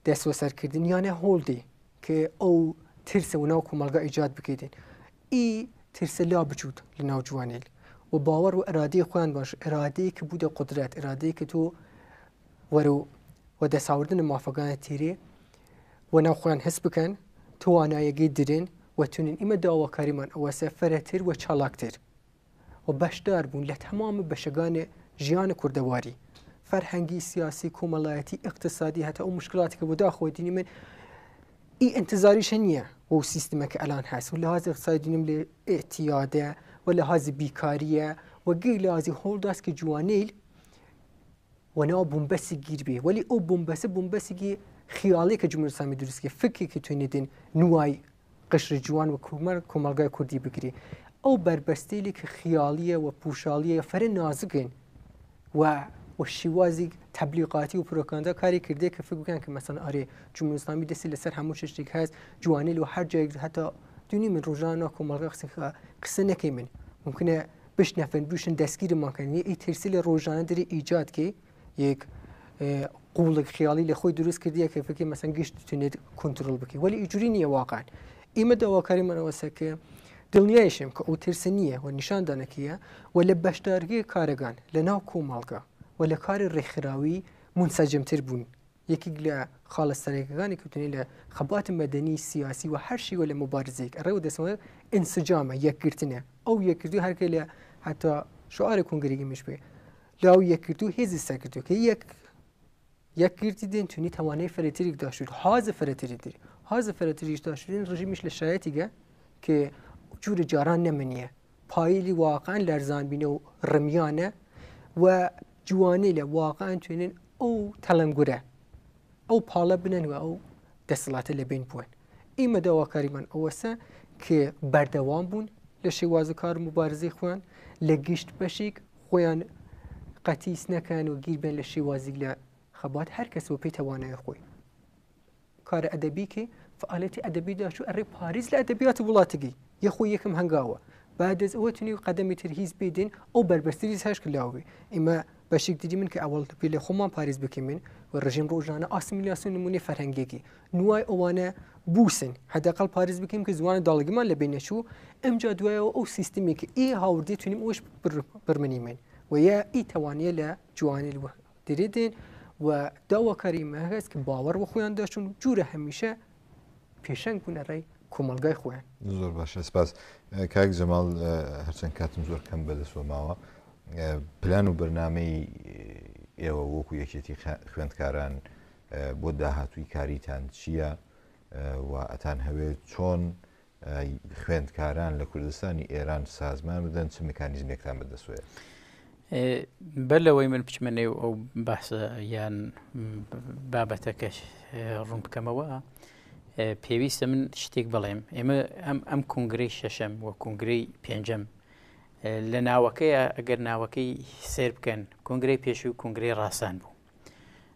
دەستوەسەرکردن یانە هۆڵدی کە ئەو ترسە و ناو کۆمەڵگا ئیجاد بکەیتن ئی ترسە لا بچوت لە ناو جوانیل و باوەڕ و ئەرادەی خۆیان باش ئەرادەیە کە بوو دە قودرەت ئەرادەیە کە تۆ وەرە و دەساوردنە مافەکانە تێرێ و ناو خۆیان هەست بکەن توانایەگەی درێن و تونین ئیمە داواکاریمان ئەوەسە فەرەتر و چالاکتر و بەشدار بوون لە تەمامە بەشەکانی ژیانە کوردەواری فەرهەنگی سیاسی کۆمەڵایەتی اقتصادی هەتا ئەو مشکلاتێکە بۆ داخۆی دینی من ئی ئەنتزاریشە نییە و سیستمەکە ئەلان هەست و لە هازی اقتصادی دینم لێ ئێتیادە و لە هازی بیکاریە و گەی لە هازی هەوڵداست کە جوانیل و ناو بومبەسی گیر بێ ولی ئەو بومبەسێکی خیاڵی کە جمهوری ئیسلامی دروستکە فکرێکی توێنێدن نوای قشر جوان و کۆمەڵگای کوردی بگری ئەو بربەستەیەکی کە خیاڵیە و پوشاڵیە فەرە نازکن و شیوازی تبلیغاتی و پرۆپاگاندا کاری کردێ کە فکر بکەن کە مەسەڵەن ئارێ جمهوری ئیسلامی دەستی لەسەر هەموو شتێک هەست جوانیل و هەر جایێک هەتا دوینی من ڕۆژانە کۆمەڵگا قسە نەکەی من ممکنە بشنەفن بوشن دەستگیرمانکردنی ئی ترسی لە ڕۆژانە دەری ئیجادکەی یەک قوڵێک خیاڵی لە خۆی دروست کردیە کە فکر مەسەن گشت دەتوانێت کۆنتڕۆل بکەی ولی ئیجوری نییە واقعاً ئێمە داواکاریمانەوەسە کە دڵنیایشم کە ئەو ترسە نییە و نیشاندانەکیە و لە بەشدارگی کارەکان لە ناو کۆمەڵگە و لە کاری ڕێکخراوی منسەجمتر بوون یەکێک لە خاڵستانێکەکانی کەوتنی لە خەبات مەدەنی سیاسی و هەر شیوە لە مبارزەیەک ڕێوە دەسەوە ئینسجامە یەکگرتنە ئەو یەکردو هەرکە لە حتا شعارە کۆنگرێکی مش بێ لاو یەکردو هێزی سەرکردو کە یەکگرتی دێن تونی توانای فەرەتریک داشود حازە فەرەتری دێ حازە فەرەتریش داشودن ڕژیمیش لە شایەتیگە کە جوورە جاران نەمەنیە پایلی واقعان لەرزانبینە و ڕمیانە و جوانەی لە واقعان توێنن ئەو تەلەنگورە ئەو پاڵە بنن و ئەو دەسەڵاتە لە بین بوون ئیمە داواکاریمان ئەوەسە کە بەردەوام بوون لە شێوازە کار مبارزەی خۆیان لە گشت بەشێک خۆیان قەتیس نەکەن و گیر بێن لە شێوازی لە خەبات هەر کەس بۆ پێی توانای خۆی کارە ئەدەبی کە فعالەتی ئەدەبی داشو ئەڕێ پاریس لە ئەدەبیات وڵاتگی یەخۆی یەکەم هەنگاوە بعدەز ئەوە تونی و قەدەمی تر هیچ بێدین ئەو بربەستری هەش کلاوی ئمە بەشێک دیدی من کە ئەوڵ پێ لە خۆمان پاریس بکەمین و ڕژیم ڕۆژانە ئاسیمیلاسیۆن نمونەی فەرهەنگێکی نوای ئەوانە بوسن حداقل پاریس بکەم کە زوانە داڵگیمان لە بینەچوو ئەمجا دوایەوە ئەو سیستمێکی ئێ هاوردی تونیم ئەوش برمەنیمێن و یا ئی توانیە لە جوانی درێدێن و داواکاریمە هەست کە باوەڕ بە خۆیان داشتون جوورە هەمیشە پێشەنگ بوونە ڕێی کۆمەلگای خۆیان زۆر باشە سپاس کاک جەماڵ هەرچەند کاتم زۆر کەم بەدەستوە ماوە پلان و بەرنامەی ئێوە وەکو یەکێتی خوێندکاران بۆ داهاتووی کاریتان چییە و ئەتان هەوێت چۆن خوێندکاران لە کوردستانی ئێران سازمان بدەن چ میکانیزمێکتان بەدەستوێت بەر لەوەی من بچمەنێ و ئەو باسە یان بابەتەکەش ڕوون بکەمەوە پێویستە من شتێک بڵێم ئێمە ئەم کنگرەی شەشەم و کنگرەی پێنجەم لە ناوەکەیە ئەگەر ناوەکەی سێر بکەن کنگرەی پێشوو کنگرەی ڕاستان بوو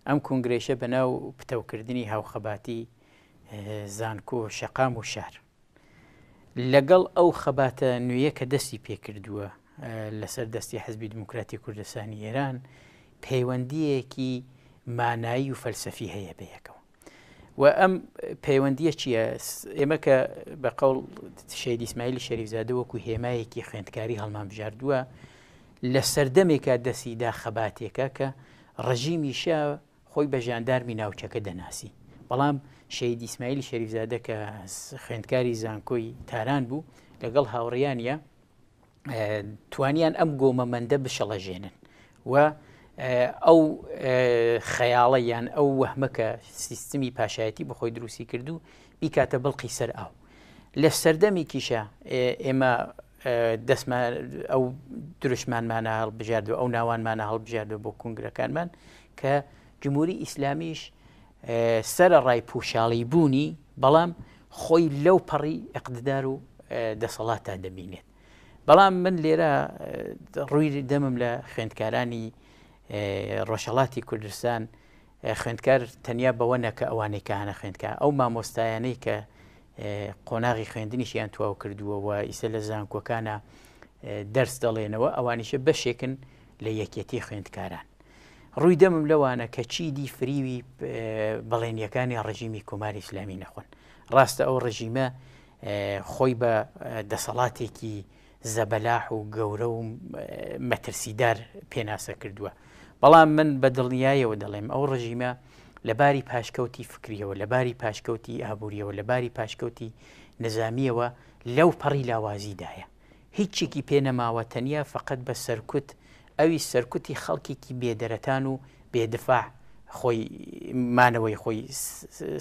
ئەم کنگرێشە بەناو پتەوکردنی هاوخەباتی زانکۆ شەقام و شار لەگەڵ ئەو خەباتە نوێیە کە دەستی پێکردووە لەسەر دەستی حەزبی دموکراتی کوردستانی ئێران پەیوەندیەکی مانایی و فەلسەفی هەیە بەیەکەوە و ئەم پەیوەندیە چییە؟ ئێمە کە بە قەوڵ شەیدی ئیسماعیلی شەریفزادە وەکو هێمایەکی خوێندکاری هەڵمان بژاردووە لە سەردەمێکە دەستیدا خەباتێکە کە ڕژیمیشە خۆی بە ژاندارمی ناوچەکە دەناسی بەڵام شەیدی ئیسماعیلی شەریفزادە کە خوێندکاری زانکۆی تاران بوو لەگەڵ هاوڕێیانە توانیان ئەم گۆمەمەندە بشەڵەژێنن و ئەو خەیاڵە یان ئەو وەهمەکە سیستمی پاشایەتی بەخۆی دروستی کردو بیکاتە بڵقی سەر ئاو لە سەردەمێکیشە ئێمە دەستمان ئەو دروشمانمانە هەڵبژاردووە ئەو ناوانمانە هەڵبژاردووە بۆ کنگرەکانمان کە جمهوری ئیسلامیش سەرەڕای پوشاڵی بوونی بەڵام خۆی لەو پەڕی ئەقتدار و دەسەڵاتە دەبینێت بەڵام من لێرە ڕووی دەمم لە خوێندکارانی ڕۆژهەڵاتی کوردستان خوێندکار تەنیا بەوە نەکە ئەوانەی کە هەنە خوێندکار ئەو مامۆستایانەی کە قۆناغی خوێندنیشیان تواو کردووە و ئیسە لە زانکۆکانە دەرس دەڵێنەوە ئەوانیشە بەشێکن لە یەکێتی خوێندکاران ڕووی دەمم لەوانە کە چیدی فریوی بەڵێنیەکانی ڕژیمی کۆماری ئیسلامی نەخۆن ڕاستە ئەو ڕژیمە خۆی بە دەسەڵاتێکی زەبەلاح و گەورە و مەترسیدار پێناسە کردووە بەڵام من بە دڵنیایەوە دەڵێم ئەو ڕژیمە لەباری پاشکەوتی فکریەوە لەباری پاشکەوتی ئابوووریەوە لەباری پاشکەوتی نظامیەوە لەو پەڕی لاوازیدایە هیچێکی پێنەماوە تەنیا فقط بە سەرکوت ئەوی سەرکوتی خەڵکێکی بێدەرەتان و بێدفاع خۆی مانەوەی خۆی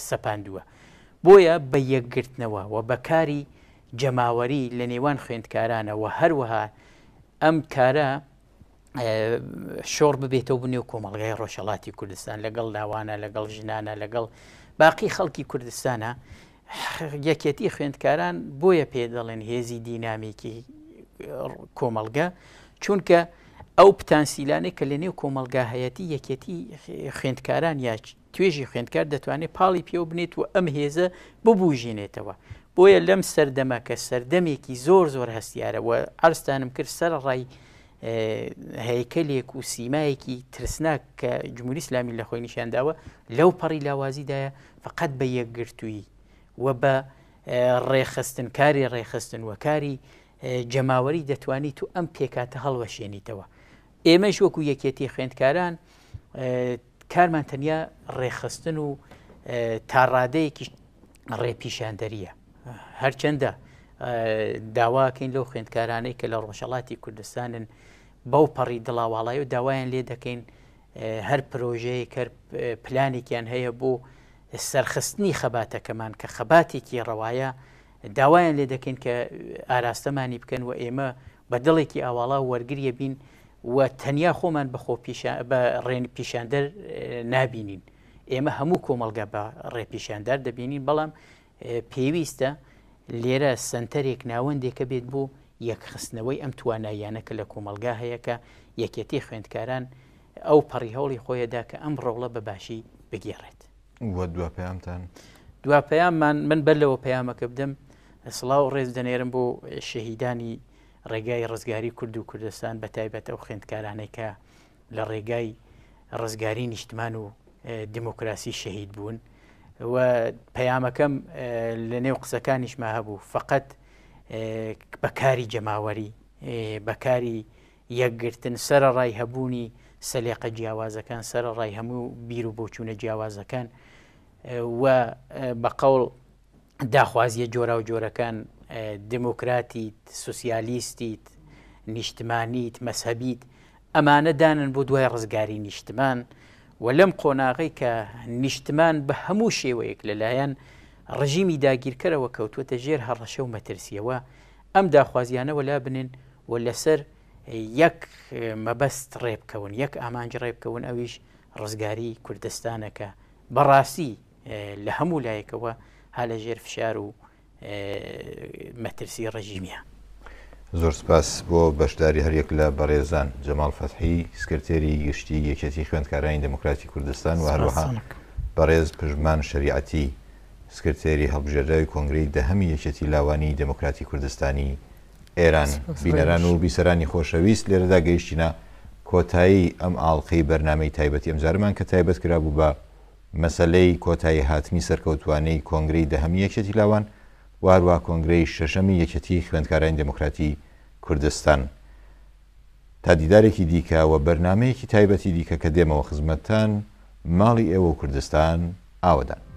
سەپاندووە بۆیە بە یەکگرتنەوە و بەکاری جەماوەری لە نێوان خوێندکارانەوە هەروەها ئەم کارە شۆڕ ببێتەوە بنێو کۆمەڵگای ڕۆژهەڵاتی کوردستان لەگەڵ ناوانە لەگەڵ ژنانە لەگەڵ باقی خەڵکی کوردستانە یەکێتی خوێندکاران بۆیە پێ دەڵێن هێزی دینامیکی کۆمەڵگە چونکە ئەو پتانسیلانەی کە لە نێو کۆمەڵگا هەیەتی یەکێتی خوێندکاران یا توێژی خوێندکار دەتوانێت پاڵی پێ بنێت و ئەم هێزە ببوژێنێتەوە بۆیە لەم سەردەمە کە سەردەمێکی زۆر زۆر هەستیارە و ئەرستانم کرد سەرڕای هەیکەلێک و سیمایەکی ترسناک کە جمهوری ئیسلامی لە خۆی نیشانداوە لەو پەڕی لاوازیدایە فقط بە یەکگرتووی و بە ڕێخستن کاری ڕێخستن و کاری جەماوەری دەتوانیت و ئەم پێکاتە هەڵوەشێنیتەوە. ئێمەش وەکو یەکێتی خوێندکاران کارمان تەنیا ڕێخستن و تاڕادەیەکی ڕێپیشاندەریە. هەرچەندە داواکەین لەو خوێندکارانەی کە لە ڕۆژهەڵاتی کوردستانن بەو پەڕی دڵاواڵایی و داوایان لێ دەکەین هەر پرۆژەیە کە پلانێکیان هەیە بۆ سەرخستنی خەباتەکەمان کە خەباتێکی ڕەوایە داوایان لێ دەکەین کە ئاراستەمانی بکەن و ئێمە بە دڵێکی ئاواڵا وەرگریە بین و تەنیا خۆمان بە ڕێن پیشاندەر نابینین. ئێمە هەموو کۆمەڵگە بە ڕێپیشاندار دەبینین، بەڵام پێویستە لێرە سنتەرێک ناوەندێکە بێت بۆ یەکخستنەوەی ئەم تواناییانەکە لە کۆمەلگا هەیە کە یەکێتی خوێندکاران ئەو پەڕی هەوڵی خۆیەدا کە ئەم ڕۆڵە بەباشی بگێڕێت. دواپەیاممان من بەر لەوە پەیامەکە بدەم سڵاو ڕێز دەنێرم بۆ شەهیدانی ڕێگای ڕزگاری کورد و کوردستان بە تایبەت ئەو خوێندکارانەی کە لە ڕێگای ڕزگاری نیشتمان و دیموکراسی شەهید بوون و پەیامەکەم لە نێو قسەکانیشما هەبوو فقط بەکاری جەماوەری بەکاری یەکگرتن سەرەڕای هەبوونی سەلێقە جیاوازەکان سەرەڕای هەموو بیر و بۆچوونە جیاوازەکان و بە قەوڵ داخوازیە جۆرا و جۆرەکان دموکراتیت سوسیالیستیت نیشتمانیت مەسهەبیت ئەمانە دانن بۆ دوای ڕزگاری نیشتمان و لەم قۆناغی کە نیشتمان بە هەموو شێوەیەک لەلایەن ڕژیمی داگیرکەرەوە کەوتوتە ژێر هەڕەشە و مەترسیەوە ئەم داخوازیانەوە لا بنن و لەسەر یەک مەبەست ڕێبکەون یەک ئامانج ڕێبکەون ئەویش ڕزگاری کوردستانەکە بەڕاستی لە هەموو لایەکەوە ها لە ژێر فشار و مەترسی ڕژیمیە. زۆر سپاس بۆ بەشداری هەریەک لە بەڕێزان جەمال فەتحی سکرتێری گشتی یەکێتی خوێندکارانی دموکراتی کوردستان و هەروەها بەڕێز پژمان شەریعەتی سکرتێری هەڵبژێردراوی کۆنگرەی دەهەمی یەکێتی لاوانی دموکراتی کوردستانی ئێران. بینەران و بیسەرانی خۆشەویست لێرەدا گەیشتینە کۆتایی ئەم ئاڵقەی بەرنامەی تایبەتی ئەمجارمان کە تایبەت کرابوو بە مەسەلەی کۆتایی هاتنی سەرکەوتوانەی کۆنگرەی دەهەمی یەکێتی لاوان وارووا کۆنگرەی شەشەمی یەکێتی خوێندکارانی دموکراتی کوردستان. تا دیدارێکی دیکە و بەرنامەیەکی تایبەتی دیکە کە دێمەوە خزمەتتان ماڵی ئێوە و کوردستان ئاوەدان.